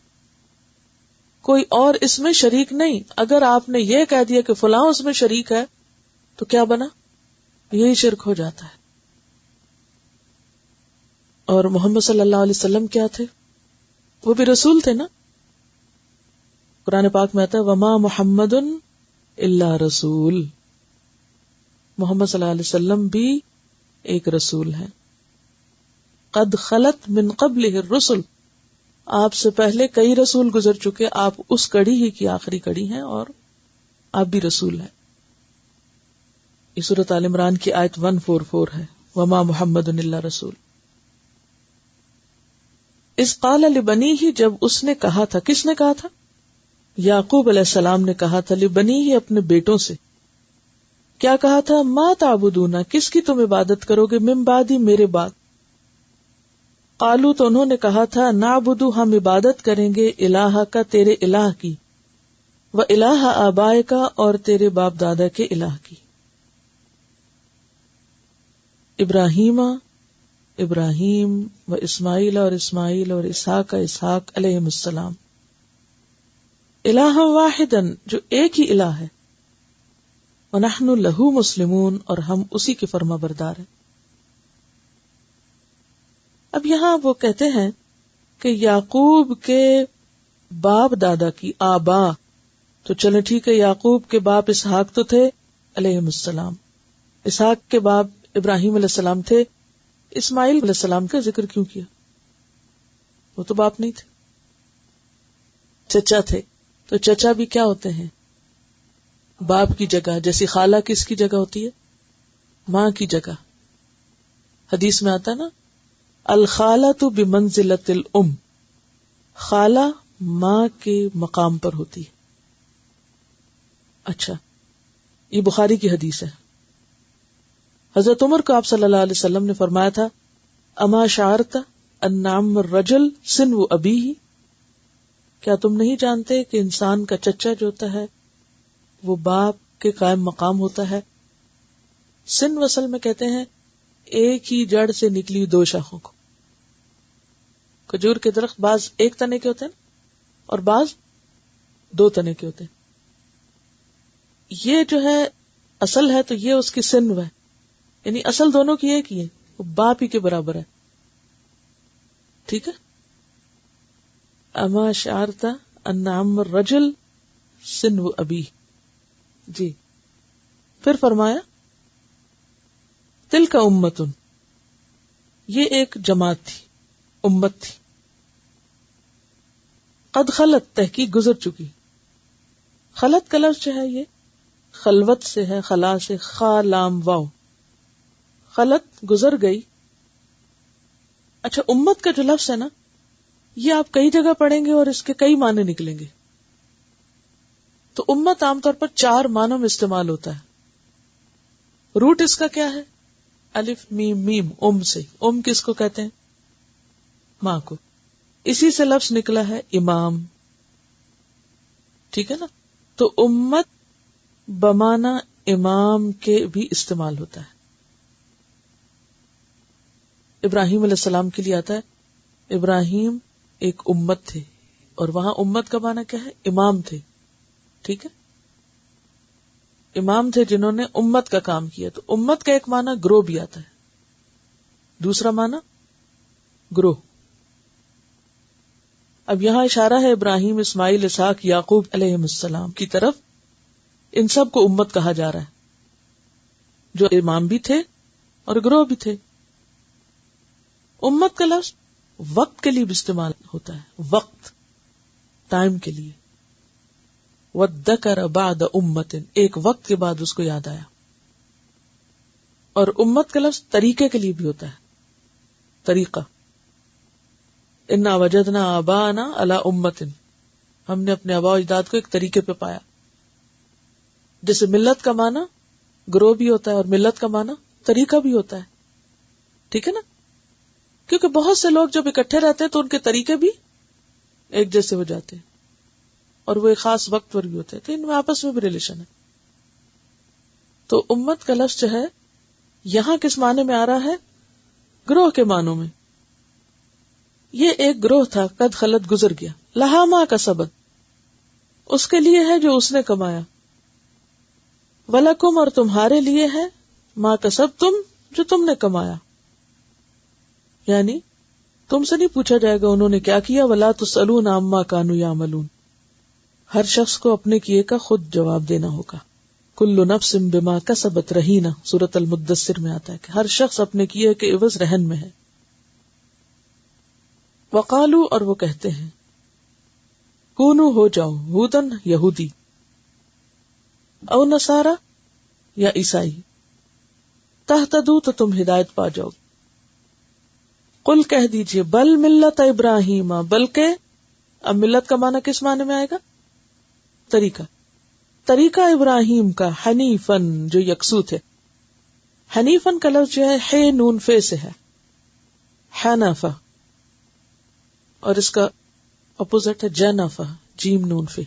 کوئی اور اس میں شریک نہیں. اگر آپ نے یہ کہہ دیا کہ فلاں اس میں شریک ہے تو کیا بنا؟ یہی شرک ہو جاتا ہے. اور محمد صلی اللہ علیہ وسلم کیا تھے؟ وہ بھی رسول تھے نا. قرآن پاک میں آتا ہے وما محمد الا رسول. محمد صلی اللہ علیہ وسلم بھی ایک رسول ہیں. قد خلت من قبلہ الرسل، آپ سے پہلے کئی رسول گزر چکے، آپ اس کڑی ہی کی آخری کڑی ہیں اور آپ بھی رسول ہیں. یہ سورۃ آل عمران کی آیت 144 ہے، وما محمد الا رسول. اس قال لبنیہ، جب اس نے کہا تھا، کس نے کہا تھا؟ یعقوب علیہ السلام نے کہا تھا لبنیہ، اپنے بیٹوں سے. کیا کہا تھا؟ ما تعبدون، کس کی تم عبادت کرو گے؟ من بعدی، میرے بعد. قالو، تو انہوں نے کہا تھا نعبد، ہم عبادت کریں گے الہ کا، تیرے الہ کی، و الہ آبائے کا، اور تیرے باپ دادا کے الہ کی. ابراہیم و اسماعیل، اور اسماعیل اور اسحاق علیہم السلام. الہ واحدا، جو ایک ہی الہ ہے. ونحن لہ مسلمون، اور ہم اسی کے فرما بردار ہیں. اب یہاں وہ کہتے ہیں کہ یعقوب کے باپ دادا کی آبا، تو چلیں ٹھیک ہے، یعقوب کے باپ اسحاق تو تھے علیہم السلام، اسحاق کے باپ ابراہیم علیہ السلام تھے. اسماعیل علیہ السلام کا ذکر کیوں کیا؟ وہ تو باپ نہیں تھے، چچا تھے. تو چچا بھی کیا ہوتے ہیں؟ باپ کی جگہ. جیسی خالہ کس کی جگہ ہوتی ہے؟ ماں کی جگہ. حدیث میں آتا ہے نا، الخالۃ بمنزلۃ الام، خالہ ماں کے مقام پر ہوتی ہے. اچھا، یہ بخاری کی حدیث ہے. حضرت عمر کو آپ صلی اللہ علیہ وسلم نے فرمایا تھا اما شعرت ان عم الرجل سنو ابیہ، کیا تم نہیں جانتے کہ انسان کا چچا جو ہوتا ہے وہ باپ کے قائم مقام ہوتا ہے. سن وصل میں کہتے ہیں ایک ہی جڑ سے نکلی دو شاخوں کو. کھجور کے درخت بعض ایک تنے کے ہوتے ہیں اور بعض دو تنے کے ہوتے ہیں. یہ جو ہے اصل ہے تو یہ اس کی سنو ہے، یعنی اصل دونوں کی ایک ہی ہے، وہ باپ ہی کے برابر ہے. ٹھیک ہے. اما شعرتا ان عم الرجل سنو ابی. جی پھر فرمایا تلک امتن، یہ ایک جماعت تھی، امت تھی. قد خلت، تحقیق گزر چکی. خلت کا لفظ جو ہے یہ خلوت سے ہے، خلا سے، خا لام واو. خلت گزر گئی. اچھا، امت کا جو لفظ ہے نا، یہ آپ کئی جگہ پڑھیں گے اور اس کے کئی معنی نکلیں گے. تو امت عام طور پر 4 معنوں میں استعمال ہوتا ہے. روٹ اس کا کیا ہے؟ الف میم میم، سے. کس کو کہتے ہیں؟ ماں کو. اسی سے لفظ نکلا ہے امام. ٹھیک ہے نا. تو امت بمانا امام کے بھی استعمال ہوتا ہے. ابراہیم علیہ السلام کے لیے آتا ہے ابراہیم ایک امت تھے، اور وہاں امت کا معنی کیا ہے؟ امام تھے. ٹھیک ہے، امام تھے جنہوں نے امت کا کام کیا. تو امت کا ایک معنی گروہ بھی آتا ہے، دوسرا معنی گروہ. اب یہاں اشارہ ہے ابراہیم، اسماعیل، اسحاق، یعقوب علیہ السلام کی طرف. ان سب کو امت کہا جا رہا ہے، جو امام بھی تھے اور گروہ بھی تھے. امت کا لفظ وقت کے لیے بھی استعمال ہوتا ہے، وقت، ٹائم کے لیے. وَذَّكَرَ بَعْدَ أُمَّةٍ، ایک وقت کے بعد اس کو یاد آیا. اور امت کا لفظ طریقے کے لیے بھی ہوتا ہے، طریقہ. اِنَّا وَجَدْنَا آبَاءَنَا عَلَىٰ أُمَّةٍ، ہم نے اپنے آباء و اجداد کو ایک طریقے پہ پایا. جیسے ملت کا معنی گروہ بھی ہوتا ہے اور ملت کا معنی طریقہ بھی ہوتا ہے. ٹھیک ہے نا؟ کیونکہ بہت سے لوگ جب اکٹھے رہتے ہیں تو ان کے طریقے بھی ایک جیسے ہو جاتے ہیں، اور وہ ایک خاص وقت پر بھی ہوتے ہیں، تو ان میں آپس میں بھی ریلیشن ہے. تو امت کا لفظ جو ہے یہاں کس معنی میں آ رہا ہے؟ گروہ کے معنوں میں. یہ ایک گروہ تھا، قد خلت، گزر گیا. لہا ما کسبت، اس کے لیے ہے جو اس نے کمایا. ولکم، اور تمہارے لیے ہے ما کسبتم، جو تم نے کمایا. یعنی تم سے نہیں پوچھا جائے گا انہوں نے کیا کیا. ولا تسألون عما كانوا يعملون، ہر شخص کو اپنے کیے کا خود جواب دینا ہوگا. کل نفس بما کسبت رہینہ، سورۃ المدثر میں آتا ہے کہ ہر شخص اپنے کیے کے عوض رہن میں ہے. وقالو، اور وہ کہتے ہیں، کونو، ہو جاؤ، ہودن، یہودی، او نصارا، یا عیسائی، تہتدو، تو تم ہدایت پا جاؤ. قل، کہہ دیجئے، بل ملت ابراہیم، بلکہ. اب ملت کا معنی کس معنی میں آئے گا؟ طریقہ. طریقہ ابراہیم کا، حنیفن، جو یکسو تھے. حنیفن کا لفظ جو ہے ہے نون فے سے ہے، حنفہ، اور اس کا اپوزٹ ہے جنفہ، جیم نون فے.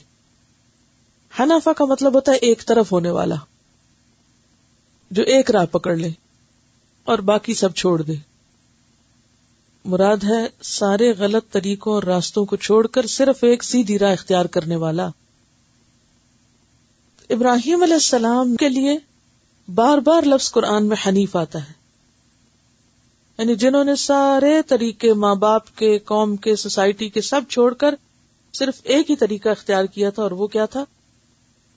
حنفہ کا مطلب ہوتا ہے ایک طرف ہونے والا، جو ایک راہ پکڑ لے اور باقی سب چھوڑ دے. مراد ہے سارے غلط طریقوں اور راستوں کو چھوڑ کر صرف ایک سیدھی راہ اختیار کرنے والا. ابراہیم علیہ السلام کے لیے بار بار لفظ قرآن میں حنیف آتا ہے، یعنی جنہوں نے سارے طریقے، ماں باپ کے، قوم کے، سوسائٹی کے، سب چھوڑ کر صرف ایک ہی طریقہ اختیار کیا تھا، اور وہ کیا تھا؟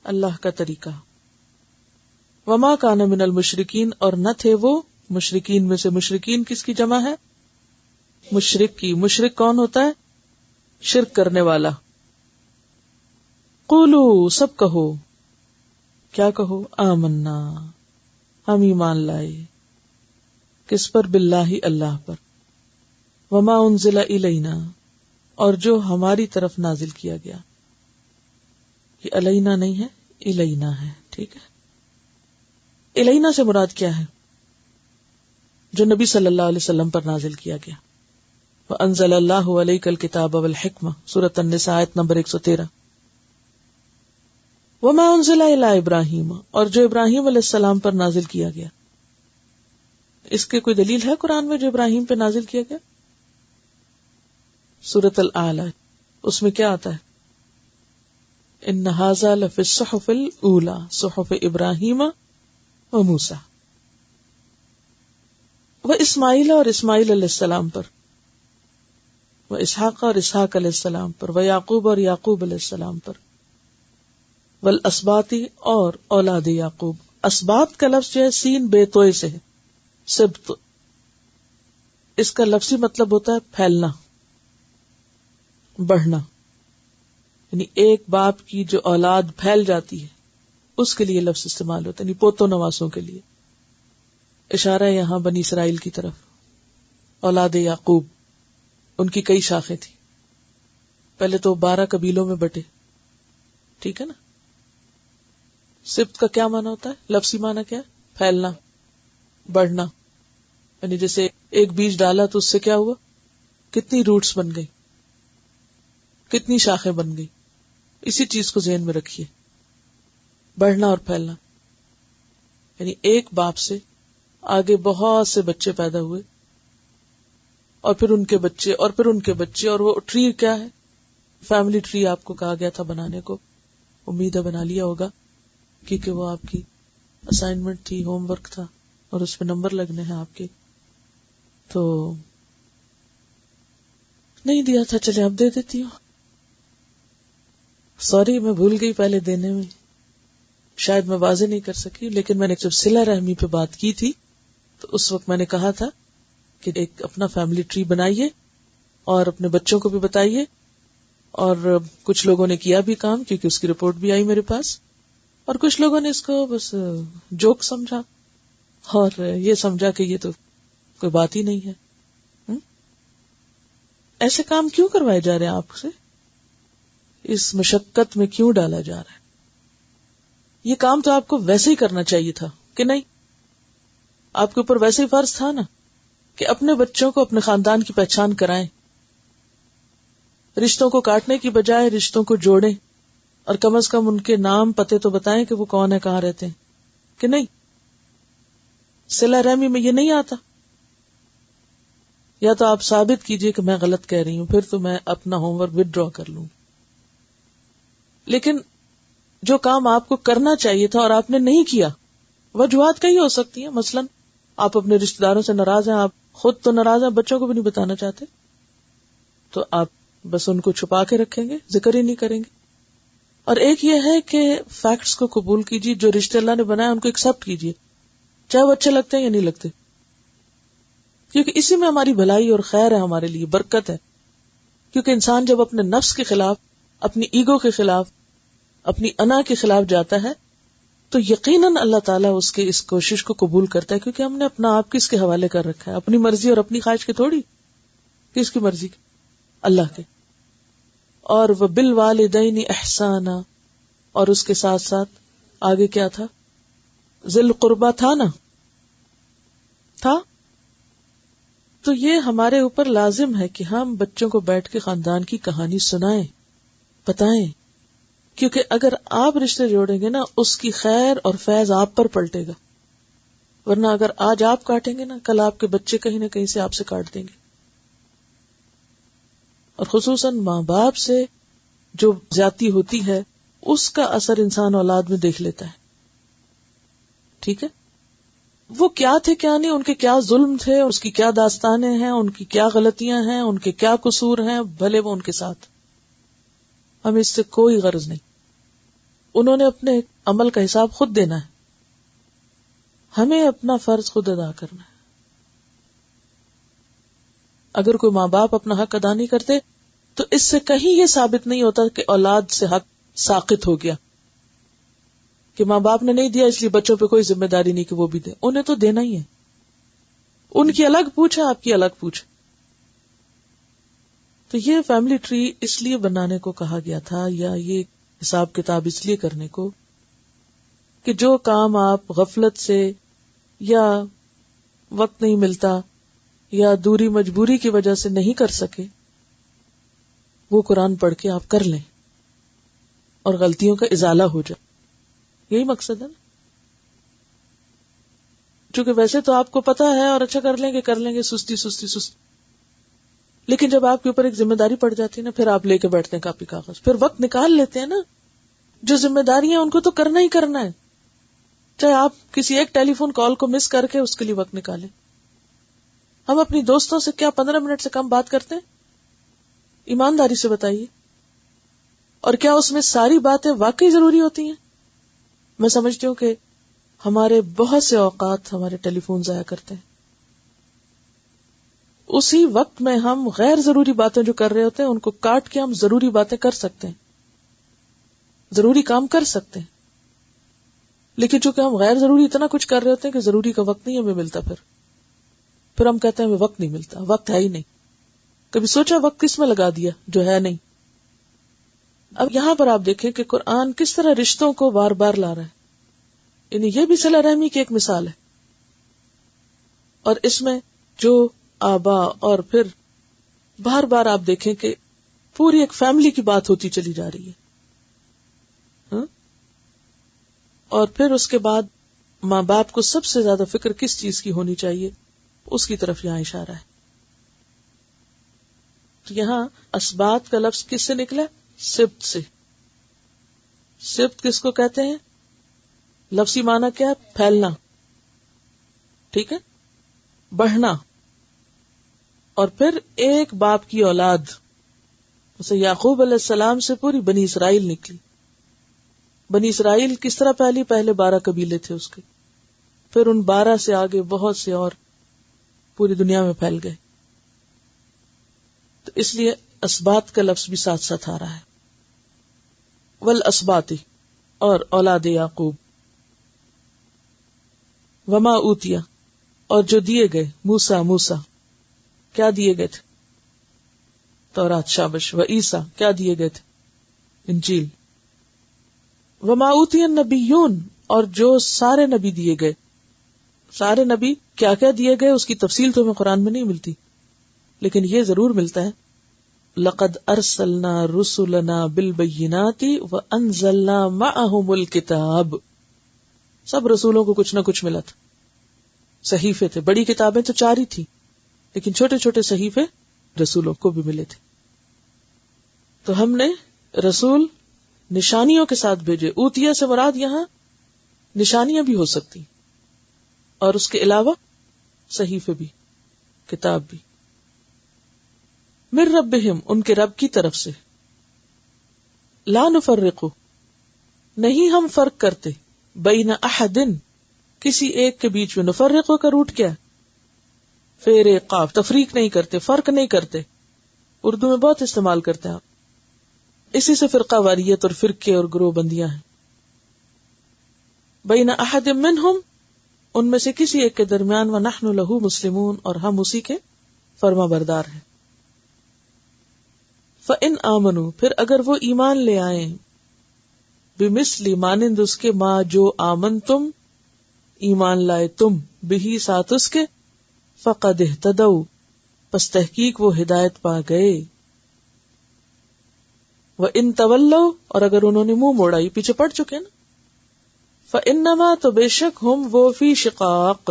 اللہ کا طریقہ. وما کان من المشرکین، اور نہ تھے وہ مشرکین میں سے. مشرکین کس کی جمع ہے؟ مشرک کی. مشرک کون ہوتا ہے؟ شرک کرنے والا. قولو، سب کہو. کیا کہو؟ آمنا، ہم ایمان لائے. کس پر؟ باللہ، اللہ پر. وما انزل الینا، اور جو ہماری طرف نازل کیا گیا. یہ علینا نہیں ہے، الینا ہے. ٹھیک ہے، الینا سے مراد کیا ہے؟ جو نبی صلی اللہ علیہ وسلم پر نازل کیا گیا. وَأَنزَلَ اللَّهُ عَلَيْكَ الْكِتَابَ وَالْحِكْمَةَ، سورۃ النساء آیت نمبر 113. وَمَا أُنزِلَ إِلَىٰ إِبْرَاهِيمَ، اور جو ابراہیم علیہ السلام پر نازل کیا گیا. اس کے کوئی دلیل ہے قرآن میں جو ابراہیم پہ نازل کیا گیا؟ سورۃ الاعلی، اس میں کیا آتا ہے؟ ان ھذا لفی الصحف الاولی صحف ابراہیم و موسیٰ. وہ اسماعیل اور اسماعیل علیہ السلام پر، وہ اسحاق اور اسحاق علیہ السلام پر، وہ یعقوب اور یعقوب علیہ السلام پر، والاسباطی، اور اولاد یعقوب. اسباط کا لفظ جو ہے سین بے توئے سے ہے، سبت. اس کا لفظی مطلب ہوتا ہے پھیلنا، بڑھنا. یعنی ایک باپ کی جو اولاد پھیل جاتی ہے اس کے لیے لفظ استعمال ہوتا ہے، یعنی پوتوں نواسوں کے لیے. اشارہ ہے یہاں بنی اسرائیل کی طرف. اولاد یعقوب، ان کی کئی شاخیں تھیں. پہلے تو 12 قبیلوں میں بٹے. ٹھیک ہے نا. سبت کا کیا معنی ہوتا ہے؟ لفظی معنی کیا ہے؟ پھیلنا، بڑھنا. یعنی جیسے ایک بیج ڈالا تو اس سے کیا ہوا؟ کتنی روٹس بن گئی، کتنی شاخیں بن گئی. اسی چیز کو ذہن میں رکھیے، بڑھنا اور پھیلنا. یعنی ایک باپ سے آگے بہت سے بچے پیدا ہوئے اور پھر ان کے بچے اور پھر ان کے بچے. اور وہ ٹری کیا ہے؟ فیملی ٹری آپ کو کہا گیا تھا بنانے کو. امید ہے بنا لیا ہوگا کیونکہ وہ آپ کی اسائنمنٹ تھی, ہوم ورک تھا اور اس پہ نمبر لگنے ہیں آپ کے. تو نہیں دیا تھا, چلے اب دے دیتی ہوں. سوری میں بھول گئی پہلے دینے میں, شاید میں واضح نہیں کر سکی. لیکن میں نے جب صلہ رحمی پہ بات کی تھی تو اس وقت میں نے کہا تھا کہ ایک اپنا فیملی ٹری بنائیے اور اپنے بچوں کو بھی بتائیے. اور کچھ لوگوں نے کیا بھی کام, کیونکہ اس کی رپورٹ بھی آئی میرے پاس, اور کچھ لوگوں نے اس کو بس جوک سمجھا اور یہ سمجھا کہ یہ تو کوئی بات ہی نہیں ہے. ایسے کام کیوں کروائے جا رہے ہیں آپ سے؟ اس مشقت میں کیوں ڈالا جا رہا ہے؟ یہ کام تو آپ کو ویسے ہی کرنا چاہیے تھا کہ نہیں؟ آپ کے اوپر ویسے ہی فرض تھا نا کہ اپنے بچوں کو اپنے خاندان کی پہچان کرائیں, رشتوں کو کاٹنے کی بجائے رشتوں کو جوڑیں, اور کم از کم ان کے نام پتے تو بتائیں کہ وہ کون ہے, کہاں رہتے ہیں, کہ نہیں؟ صلہ رحمی میں یہ نہیں آتا. یا تو آپ ثابت کیجئے کہ میں غلط کہہ رہی ہوں, پھر تو میں اپنا ہوم ورک وِدڈرا کر لوں. لیکن جو کام آپ کو کرنا چاہیے تھا اور آپ نے نہیں کیا, وجوہات کئی ہو سکتی ہیں. مثلا آپ اپنے رشتہ داروں سے ناراض ہیں, آپ خود تو ناراض ہیں, بچوں کو بھی نہیں بتانا چاہتے, تو آپ بس ان کو چھپا کے رکھیں گے, ذکر ہی نہیں کریں گے. اور ایک یہ ہے کہ فیکٹس کو قبول کیجیے, جو رشتے اللہ نے بنائے ان کو ایکسپٹ کیجیے, چاہے وہ اچھے لگتے ہیں یا نہیں لگتے, کیونکہ اسی میں ہماری بھلائی اور خیر ہے, ہمارے لیے برکت ہے. کیونکہ انسان جب اپنے نفس کے خلاف, اپنی ایگو کے خلاف, اپنی انا کے خلاف جاتا ہے تو یقیناً اللہ تعالیٰ اس کے اس کوشش کو قبول کرتا ہے, کیونکہ ہم نے اپنا آپ کس کے حوالے کر رکھا ہے؟ اپنی مرضی اور اپنی خواہش کی تھوڑی, کس کی مرضی کی؟ اللہ کے. اور وَبِالْوَالِدَيْنِ احسانا, اور اس کے ساتھ ساتھ آگے کیا تھا؟ ذی القربہ تھا نا, تھا. تو یہ ہمارے اوپر لازم ہے کہ ہم بچوں کو بیٹھ کے خاندان کی کہانی سنائیں, بتائیں, کیونکہ اگر آپ رشتے جوڑیں گے نا, اس کی خیر اور فیض آپ پر پلٹے گا. ورنہ اگر آج آپ کاٹیں گے نا, کل آپ کے بچے کہیں نہ کہیں سے آپ سے کاٹ دیں گے. اور خصوصاً ماں باپ سے جو زیادتی ہوتی ہے اس کا اثر انسان اولاد میں دیکھ لیتا ہے. ٹھیک ہے, وہ کیا تھے کیا نہیں, ان کے کیا ظلم تھے, اس کی کیا داستانیں ہیں, ان کی کیا غلطیاں ہیں, ان کے کیا قصور ہیں, بھلے وہ ان کے ساتھ. ہمیں اس سے کوئی غرض نہیں. انہوں نے اپنے عمل کا حساب خود دینا ہے, ہمیں اپنا فرض خود ادا کرنا ہے. اگر کوئی ماں باپ اپنا حق ادا نہیں کرتے تو اس سے کہیں یہ ثابت نہیں ہوتا کہ اولاد سے حق ساقط ہو گیا, کہ ماں باپ نے نہیں دیا اس لیے بچوں پہ کوئی ذمہ داری نہیں کہ وہ بھی دے. انہیں تو دینا ہی ہے. ان کی الگ پوچھ ہے, آپ کی الگ پوچھ. تو یہ فیملی ٹری اس لیے بنانے کو کہا گیا تھا, یا یہ حساب کتاب اس لیے کرنے کو کہ جو کام آپ غفلت سے یا وقت نہیں ملتا یا دوری مجبوری کی وجہ سے نہیں کر سکے, وہ قرآن پڑھ کے آپ کر لیں اور غلطیوں کا ازالہ ہو جائے. یہی مقصد ہے نا. چونکہ ویسے تو آپ کو پتا ہے اور اچھا کر لیں گے سستی, لیکن جب آپ کے اوپر ایک ذمہ داری پڑ جاتی ہے نا, پھر آپ لے کے بیٹھتے ہیں کاپی کاغذ, پھر وقت نکال لیتے ہیں نا. جو ذمہ داریاں ان کو تو کرنا ہی کرنا ہے, چاہے آپ کسی ایک ٹیلی فون کال کو مس کر کے اس کے لیے وقت نکالیں. ہم اپنی دوستوں سے کیا 15 منٹ سے کم بات کرتے ہیں؟ ایمانداری سے بتائیے. اور کیا اس میں ساری باتیں واقعی ضروری ہوتی ہیں؟ میں سمجھتی ہوں کہ ہمارے بہت سے اوقات ہمارے ٹیلی فون ضائع کرتے ہیں. اسی وقت میں ہم غیر ضروری باتیں جو کر رہے ہوتے ہیں ان کو کاٹ کے ہم ضروری باتیں کر سکتے ہیں, ضروری کام کر سکتے ہیں. لیکن چونکہ ہم غیر ضروری اتنا کچھ کر رہے ہوتے ہیں کہ ضروری کا وقت نہیں ہمیں ملتا, پھر ہم کہتے ہیں ہمیں وقت نہیں ملتا. وقت ہے ہی نہیں. کبھی سوچا وقت کس میں لگا دیا جو ہے نہیں؟ اب یہاں پر آپ دیکھیں کہ قرآن کس طرح رشتوں کو بار بار لا رہا ہے. یعنی یہ بھی صلہ رحمی کی ایک مثال ہے. اور اس میں جو آبا, اور پھر بار بار آپ دیکھیں کہ پوری ایک فیملی کی بات ہوتی چلی جا رہی ہے. اور پھر اس کے بعد ماں باپ کو سب سے زیادہ فکر کس چیز کی ہونی چاہیے, اس کی طرف یہاں اشارہ ہے. تو یہاں اسبات کا لفظ کس سے نکلا؟ سبت سے. سبت کس کو کہتے ہیں؟ لفظی معنی کیا ہے؟ پھیلنا. ٹھیک ہے، بڑھنا. اور پھر ایک باپ کی اولاد، جیسے یعقوب علیہ السلام سے پوری بنی اسرائیل نکلی. بنی اسرائیل کس طرح پھیلی؟ پہلے 12 قبیلے تھے اس کے، پھر ان 12 سے آگے بہت سے اور پوری دنیا میں پھیل گئے. تو اس لیے اسبات کا لفظ بھی ساتھ ساتھ آ رہا ہے. والاسباط، اور اولاد یعقوب. وما اوتیا، اور جو دیے گئے، موسیٰ کیا دیے گئے تھے؟ تورات. شابش. و عیسیٰ کیا دیے گئے تھے؟ انجیل. وما اوتی النبیون، اور جو سارے نبی دیے گئے. سارے نبی کیا کیا دیے گئے اس کی تفصیل تو ہمیں قرآن میں نہیں ملتی، لیکن یہ ضرور ملتا ہے لقد ارسلنا رسلنا بالبینات وانزلنا معهم الکتاب. سب رسولوں کو کچھ نہ کچھ ملا تھا. صحیفے تھے، بڑی کتابیں تو 4 ہی تھی، لیکن چھوٹے چھوٹے صحیفے رسولوں کو بھی ملے تھے. تو ہم نے رسول نشانیوں کے ساتھ بھیجے. اوتیا سے مراد یہاں نشانیاں بھی ہو سکتی، اور اس کے علاوہ صحیفے بھی، کتاب بھی. من ربہم، ان کے رب کی طرف سے. لا نفرق، نہیں ہم فرق کرتے، بین احد، کسی ایک کے بیچ میں. نفرق کا روٹ کیا ہے؟ فیر قاف. تفریق نہیں کرتے، فرق نہیں کرتے. اردو میں بہت استعمال کرتے ہیں آپ. اسی سے فرقہ واریت اور فرقے اور گروہ بندیاں ہیں. بین احد منہم، ان میں سے کسی ایک کے درمیان. ونحن لہ مسلمون، اور ہم اسی کے فرما بردار ہیں. فإن آمنوا، پھر اگر وہ ایمان لے آئیں. بمثل، مانند اس کے. ما، جو. آمن تم، ایمان لائے تم. بہی، ساتھ اس کے. فقد اہتدوا، پس تحقیق وہ ہدایت پا گئے. وإن تولوا، اور اگر انہوں نے منہ موڑا، یہ پیچھے پڑ چکے نا. فإنما، تو بے شک. ہم وہ فی شقاق.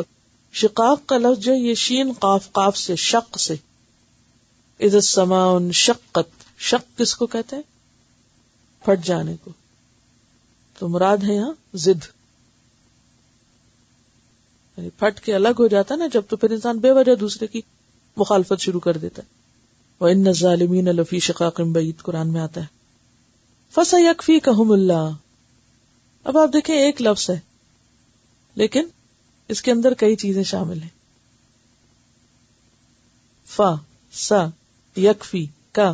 شقاق کا لفظ جو یہ شین قاف قاف سے، شق سے. اذا السماء انشقت، شق کس کو کہتے ہیں؟ پھٹ جانے کو. تو مراد ہے یہاں ضد، یعنی پھٹ کے الگ ہو جاتا نا جب، تو پھر انسان بے وجہ دوسرے کی مخالفت شروع کر دیتا ہے. وَإِنَّ الظَّالِمِينَ لَفِي شِقَاقٍ بَعِيدٍ، قرآن میں آتا ہے. فَسَيَكْفِيكَهُمُ اللَّهُ. اب آپ دیکھیں ایک لفظ ہے لیکن اس کے اندر کئی چیزیں شامل ہیں. فا، سا، یکفی، کا،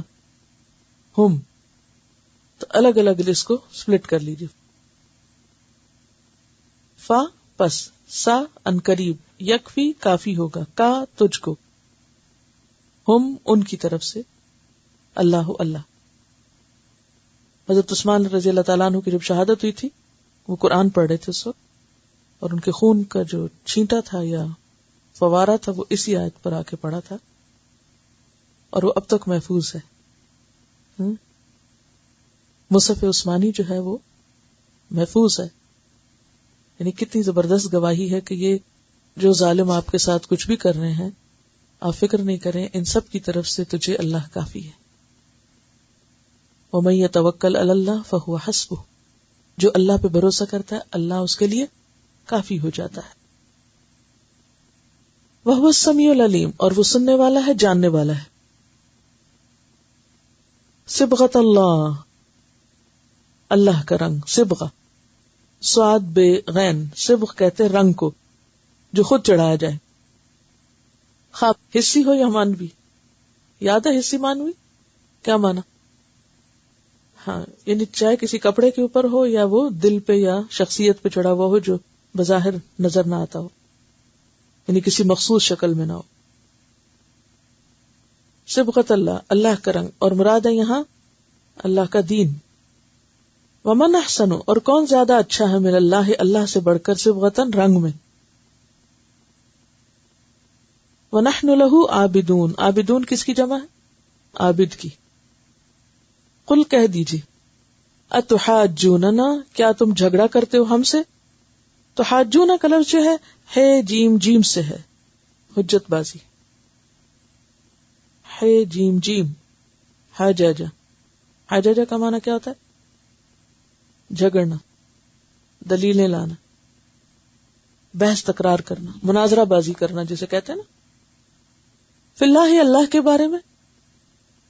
ہم. تو الگ الگ اس کو سپلٹ کر لیجیے. فا پس، سا ان قریب، یکفی کافی ہوگا، کا تجھ کو، ہم ان کی طرف سے، اللہ اللہ. حضرت عثمان رضی اللہ تعالیٰ عنہ کی جب شہادت ہوئی تھی، وہ قرآن پڑھ رہے تھے اس وقت، اور ان کے خون کا جو چھینٹا تھا یا فوارہ تھا وہ اسی آیت پر آ کے پڑا تھا، اور وہ اب تک محفوظ ہے. مصحف عثمانی جو ہے وہ محفوظ ہے. یعنی کتنی زبردست گواہی ہے کہ یہ جو ظالم آپ کے ساتھ کچھ بھی کر رہے ہیں، آپ فکر نہیں کریں، ان سب کی طرف سے تجھے اللہ کافی ہے. وَمَن يَتَوَكَّلْ عَلَى اللَّهِ فَهُوَ حَسْبُهُ، جو اللہ پہ بھروسہ کرتا ہے اللہ اس کے لیے کافی ہو جاتا ہے. وَهُوَ السَّمِيعُ الْعَلِيمُ، اور وہ سننے والا ہے، جاننے والا ہے. صبغۃ اللہ، اللہ کا رنگ. صبغہ، سواد بے غین. صبغ کہتے رنگ کو جو خود چڑھایا جائے، خواہ حصی ہو یا مانوی. یاد ہے حصی مانوی کیا مانا؟ ہاں، یعنی چاہے کسی کپڑے کے اوپر ہو یا وہ دل پہ یا شخصیت پہ چڑھا ہوا ہو جو بظاہر نظر نہ آتا ہو، یعنی کسی مخصوص شکل میں نہ ہو. صبغۃ اللہ، اللہ کا رنگ، اور مراد ہے یہاں اللہ کا دین. ومن احسن، اور کون زیادہ اچھا ہے، من اللہ، اللہ سے بڑھ کر، صبغۃً رنگ میں. ونحن لہ عابدون، عابدون کس کی جمع ہے؟ عابد کی. قل کہہ دیجیے، اتحاجوننا، کیا تم جھگڑا کرتے ہو ہم سے؟ تو حاجونا کا لفظ جو ہے جیم جیم سے ہے، حجت بازی. ہے جیم جیم، حجج، حجج کا معنی کیا ہوتا ہے؟ جھگڑنا، دلیلیں لانا، بحث تکرار کرنا، مناظرہ بازی کرنا جسے کہتے ہیں نا. فی اللہ، اللہ کے بارے میں.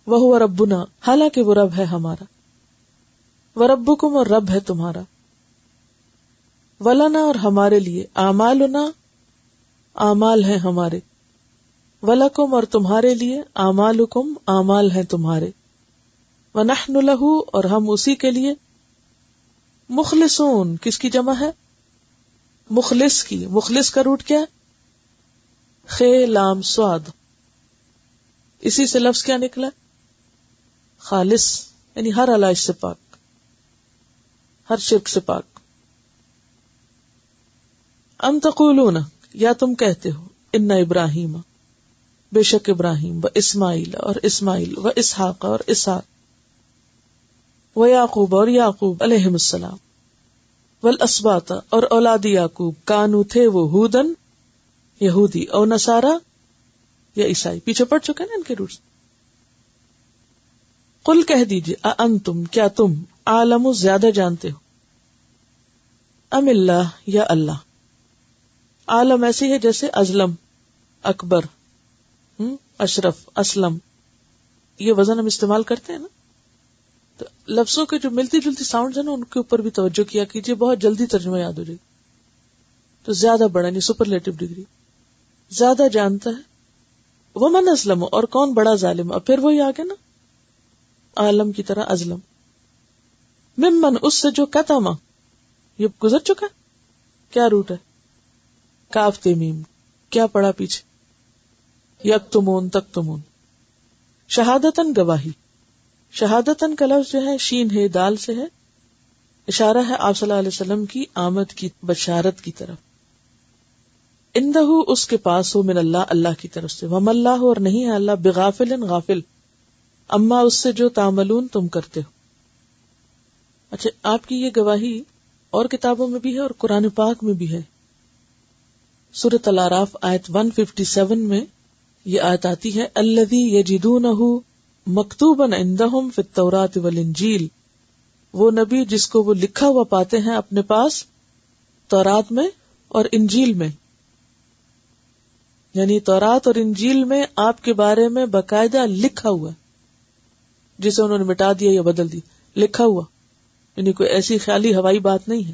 وہو ربنا، حالانکہ وہ رب ہے ہمارا. وربکم، اور رب ہے تمہارا. ولنا، اور ہمارے لیے. اعمالنا، اعمال ہیں ہمارے. ولکم، اور تمہارے لیے. اعمالکم، اعمال ہیں تمہارے. ونحن لہ، اور ہم اسی کے لیے. مخلصون، کس کی جمع ہے؟ مخلص کی. مخلص کا روٹ کیا ہے؟ خے لام صاد. اسی سے لفظ کیا نکلا؟ خالص، یعنی ہر علائش سے پاک، ہر شرک سے پاک. ام تقولون، یا تم کہتے ہو. ان ابراہیم، بے شک ابراہیم. و اسماعیل، اور اسماعیل. و اسحاق، اور اسحاق. و یعقوب، اور یعقوب علیہم السلام. والاسباط، اور اولاد یعقوب. کانو، تھے وہ. ہودن، یہودی. او نصارا، یا عیسائی. پیچھے پڑ چکے نا ان کے روٹس. قل، کہہ دیجئے. اانتم، کیا تم. عالم، زیادہ جانتے ہو. ام اللہ، یا اللہ. عالم ایسی ہے جیسے ازلم، اکبر، اشرف، اسلم. یہ وزن ہم استعمال کرتے ہیں نا، تو لفظوں کے جو ملتی جلتی ساؤنڈز ہیں نا ان کے اوپر بھی توجہ کیا کیجیے، بہت جلدی ترجمہ یاد ہو جائے. تو زیادہ بڑا نہیں، سپرلیٹو ڈگری. زیادہ جانتا ہے. ومن اسلم، اور کون بڑا ظالم. اب پھر وہی آگے نا، عالم کی طرح ازلم. ممن، اس سے جو کتما، یہ گزر چکا. کیا روٹ ہے؟ کاف تمیم. کیا پڑا پیچھے؟ یکتمون، تکتمون. شہادتن، گواہی. شہادتن کا لفظ جو ہے شین ہے دال سے ہے، اشارہ ہے آپ صلی اللہ علیہ وسلم کی آمد کی بشارت کی طرف. اندہ، اس کے پاس ہو. من اللہ، اللہ کی طرف سے. وم اللہ، اور نہیں ہے اللہ. بغافل، غافل. اما، اس سے جو تعملون، تم کرتے ہو. اچھا، آپ کی یہ گواہی اور کتابوں میں بھی ہے اور قرآن پاک میں بھی ہے. سورۃ الاعراف آیت 157 میں یہ آیت آتی ہے. الذی یجدونہ مکتوبا عندہم فی التوراۃ والانجیل. وہ نبی جس کو وہ لکھا ہوا پاتے ہیں اپنے پاس تورات میں اور انجیل میں. یعنی تورات اور انجیل میں آپ کے بارے میں باقاعدہ لکھا ہوا، جسے انہوں نے مٹا دیا یا بدل دی. لکھا ہوا یعنی کوئی ایسی خیالی ہوائی بات نہیں ہے.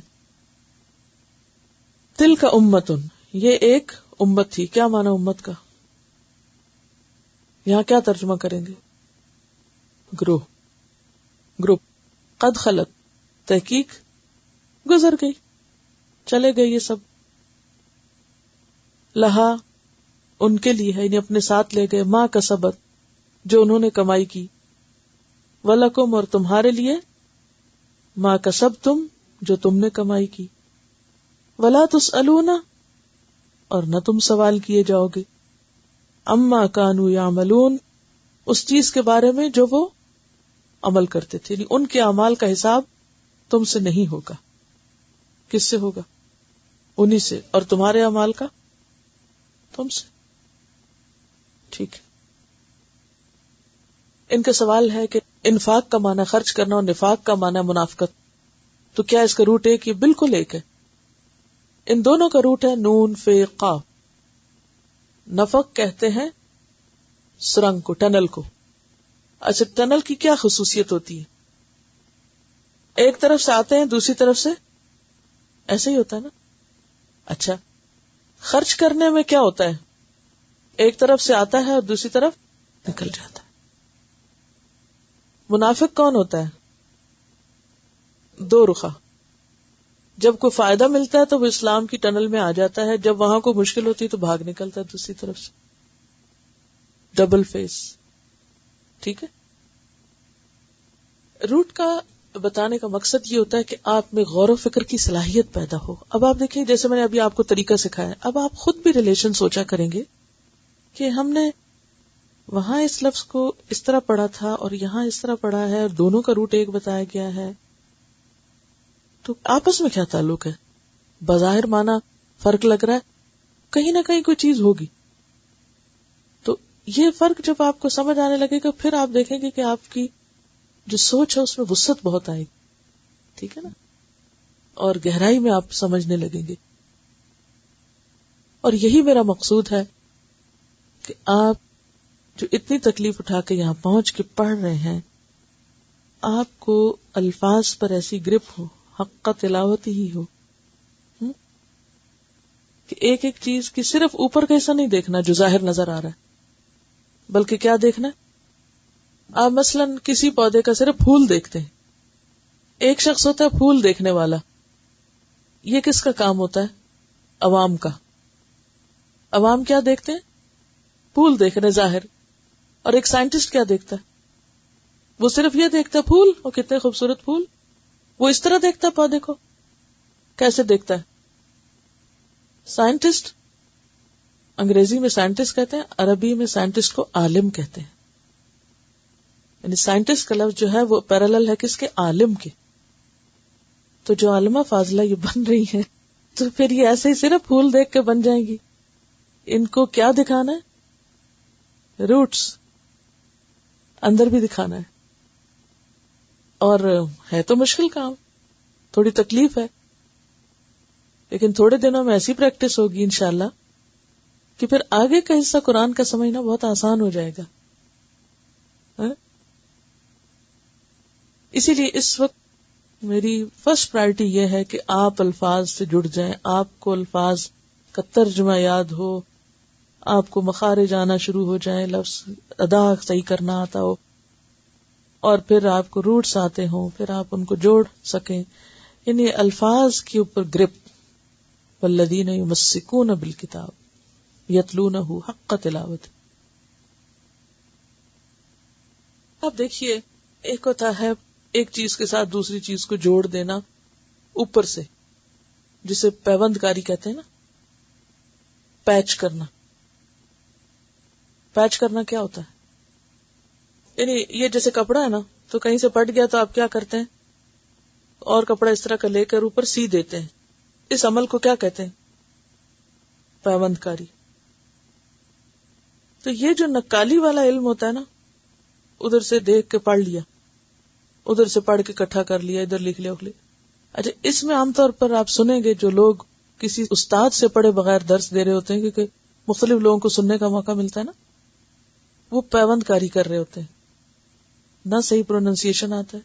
تلک امتن، یہ ایک امت تھی. کیا معنی امت کا؟ یہاں کیا ترجمہ کریں گے؟ گروہ، گروپ. قد خلت، تحقیق گزر گئی، چلے گئے یہ سب. لہا، ان کے لیے ہے، یعنی اپنے ساتھ لے گئے. ماں کسبت، جو انہوں نے کمائی کی. ولکم، اور تمہارے لیے. ماں کسبتم، جو تم نے کمائی کی. ولا تسألون، اور نہ تم سوال کیے جاؤ گے. اما کانوا یعملون، اس چیز کے بارے میں جو وہ عمل کرتے تھے. یعنی ان کے اعمال کا حساب تم سے نہیں ہوگا. کس سے ہوگا؟ انہی سے. اور تمہارے اعمال کا تم سے. ٹھیک ہے. ان کا سوال ہے کہ انفاق کا معنی خرچ کرنا اور نفاق کا معنی منافقت، تو کیا اس کا روٹ ایک؟ یہ بالکل ایک ہے. ان دونوں کا روٹ ہے نون فے قاف. نفق کہتے ہیں سرنگ کو، ٹنل کو. اچھا، ٹنل کی کیا خصوصیت ہوتی ہے؟ ایک طرف سے آتے ہیں، دوسری طرف سے ایسے ہی ہوتا ہے نا. اچھا، خرچ کرنے میں کیا ہوتا ہے؟ ایک طرف سے آتا ہے اور دوسری طرف نکل جاتا ہے. منافق کون ہوتا ہے؟ دو رخا. جب کوئی فائدہ ملتا ہے تو وہ اسلام کی ٹنل میں آ جاتا ہے، جب وہاں کوئی مشکل ہوتی ہے تو بھاگ نکلتا ہے دوسری طرف سے. Double face. ٹھیک ہے. روٹ کا بتانے کا مقصد یہ ہوتا ہے کہ آپ میں غور و فکر کی صلاحیت پیدا ہو. اب آپ دیکھیں، جیسے میں نے ابھی آپ کو طریقہ سکھایا، اب آپ خود بھی ریلیشن سوچا کریں گے کہ ہم نے وہاں اس لفظ کو اس طرح پڑھا تھا اور یہاں اس طرح پڑھا ہے اور دونوں کا روٹ ایک بتایا گیا ہے، تو آپس میں کیا تعلق ہے؟ بظاہر معنی فرق لگ رہا ہے، کہیں نہ کہیں کوئی چیز ہوگی. تو یہ فرق جب آپ کو سمجھ آنے لگے گا پھر آپ دیکھیں گے کہ آپ کی جو سوچ ہے اس میں وسعت بہت آئے گی. ٹھیک ہے نا, اور گہرائی میں آپ سمجھنے لگیں گے. اور یہی میرا مقصود ہے کہ آپ جو اتنی تکلیف اٹھا کے یہاں پہنچ کے پڑھ رہے ہیں, آپ کو الفاظ پر ایسی گرپ ہو, حق تلاوت ہی ہو کہ ایک ایک چیز کی صرف اوپر کا ایسا نہیں دیکھنا جو ظاہر نظر آ رہا ہے, بلکہ کیا دیکھنا ہے. آپ مثلا کسی پودے کا صرف پھول دیکھتے ہیں. ایک شخص ہوتا ہے پھول دیکھنے والا, یہ کس کا کام ہوتا ہے؟ عوام کا. عوام کیا دیکھتے ہیں؟ پھول دیکھ رہے ظاہر. اور ایک سائنٹسٹ کیا دیکھتا ہے؟ وہ صرف یہ دیکھتا ہے پھول, اور کتنے خوبصورت پھول. وہ اس طرح دیکھتا ہے پودے کو. کیسے دیکھتا ہے؟ سائنٹسٹ, انگریزی میں سائنٹسٹ کہتے ہیں, عربی میں سائنٹسٹ کو عالم کہتے ہیں. یعنی سائنٹسٹ کا لفظ جو ہے وہ پیرالل ہے کس کے؟ عالم کے. تو جو عالمہ فاضلہ یہ بن رہی ہیں تو پھر یہ ایسے ہی صرف پھول دیکھ کے بن جائیں گی. ان کو کیا دکھانا ہے؟ روٹس اندر بھی دکھانا ہے. اور ہے تو مشکل کام, تھوڑی تکلیف ہے, لیکن تھوڑے دنوں میں ایسی پریکٹس ہوگی انشاءاللہ کہ پھر آگے کا حصہ قرآن کا سمجھنا بہت آسان ہو جائے گا. اسی لیے اس وقت میری فرسٹ پرائرٹی یہ ہے کہ آپ الفاظ سے جڑ جائیں, آپ کو الفاظ کا ترجمہ یاد ہو, آپ کو مخارج آنا شروع ہو جائیں, لفظ ادا صحیح کرنا آتا ہو, اور پھر آپ کو روٹس آتے ہوں, پھر آپ ان کو جوڑ سکیں. یعنی الفاظ کے اوپر گرپ. والذین یمسکون بالکتاب یتلونہ حق تلاوت. اب دیکھیے, ایک ہوتا ہے ایک چیز کے ساتھ دوسری چیز کو جوڑ دینا اوپر سے, جسے پیوند کاری کہتے ہیں نا, پیچ کرنا. پیچ کرنا کیا ہوتا ہے؟ یعنی یہ جیسے کپڑا ہے نا, تو کہیں سے پھٹ گیا تو آپ کیا کرتے ہیں؟ اور کپڑا اس طرح کا لے کر اوپر سی دیتے ہیں. اس عمل کو کیا کہتے ہیں؟ پیوند کاری. تو یہ جو نقالی والا علم ہوتا ہے نا, ادھر سے دیکھ کے پڑھ لیا, ادھر سے پڑھ کے اکٹھا کر لیا, ادھر لکھ لیا. اچھا, اس میں عام طور پر آپ سنیں گے جو لوگ کسی استاد سے پڑھے بغیر درس دے رہے ہوتے ہیں, کیونکہ مختلف لوگوں کو سننے کا موقع ملتا ہے نا, وہ پیوند کاری کر رہے ہوتے ہیں. نہ صحیح پروننسیشن آتا ہے,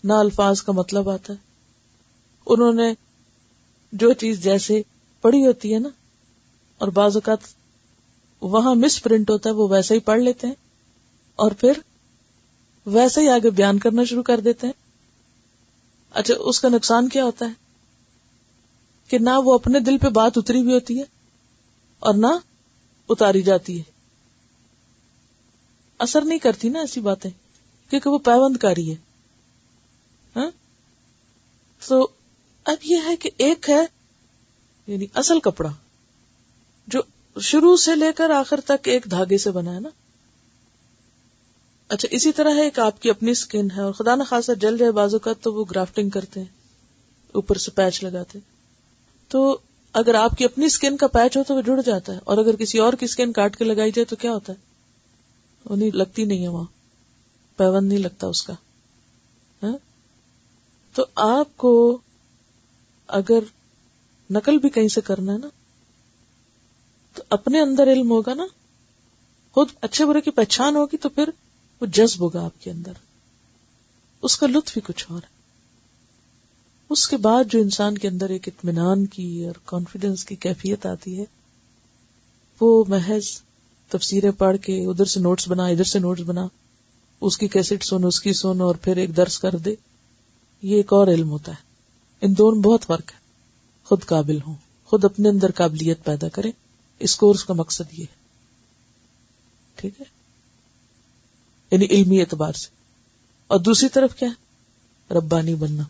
نہ الفاظ کا مطلب آتا ہے. انہوں نے جو چیز جیسے پڑھی ہوتی ہے نا, اور بعض اوقات وہاں مس پرنٹ ہوتا ہے, وہ ویسے ہی پڑھ لیتے ہیں اور پھر ویسے ہی آگے بیان کرنا شروع کر دیتے ہیں. اچھا, اس کا نقصان کیا ہوتا ہے کہ نہ وہ اپنے دل پہ بات اتری بھی ہوتی ہے اور نہ اتاری جاتی ہے. اثر نہیں کرتی نا ایسی باتیں, کیونکہ وہ پیوند کاری ہے. ہاں, تو اب یہ ہے کہ ایک ہے یعنی اصل کپڑا جو شروع سے لے کر آخر تک ایک دھاگے سے بنا ہے نا. اچھا, اسی طرح ہے ایک آپ کی اپنی سکن ہے, اور خدا نہ خاصا جل جائے بازو کا تو وہ گرافٹنگ کرتے ہیں, اوپر سے پیچ لگاتے ہیں. تو اگر آپ کی اپنی سکن کا پیچ ہو تو وہ جڑ جاتا ہے, اور اگر کسی اور کی سکن کاٹ کے لگائی جائے تو کیا ہوتا ہے؟ وہ نہیں لگتی, نہیں ہے وہاں پیوند نہیں لگتا اس کا. تو آپ کو اگر نقل بھی کہیں سے کرنا ہے نا, تو اپنے اندر علم ہوگا نا, خود اچھے برے کی پہچان ہوگی, تو پھر وہ جذب ہوگا آپ کے اندر, اس کا لطف ہی کچھ اور ہے. اس کے بعد جو انسان کے اندر ایک اطمینان کی اور کانفیڈنس کی کیفیت آتی ہے, وہ محض تفسیریں پڑھ کے ادھر سے نوٹس بنا, ادھر سے نوٹس بنا, اس کی کیسٹ سن, اس کی سن, اور پھر ایک درس کر دے, یہ ایک اور علم ہوتا ہے. ان دونوں بہت فرق ہے. خود قابل ہوں, خود اپنے اندر قابلیت پیدا کریں, اس کورس کا مقصد یہ ہے. ٹھیک ہے, یعنی علمی اعتبار سے. اور دوسری طرف کیا ہے؟ ربانی بننا.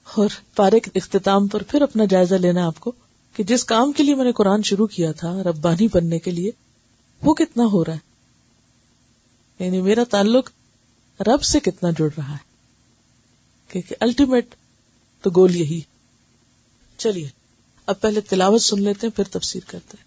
اور پارے کے اختتام پر پھر اپنا جائزہ لینا آپ کو کہ جس کام کے لیے میں نے قرآن شروع کیا تھا, ربانی بننے کے لیے, وہ کتنا ہو رہا ہے. یعنی میرا تعلق رب سے کتنا جڑ رہا ہے, کیونکہ الٹیمیٹ تو گول یہی. چلیے اب پہلے تلاوت سن لیتے ہیں, پھر تفسیر کرتے ہیں.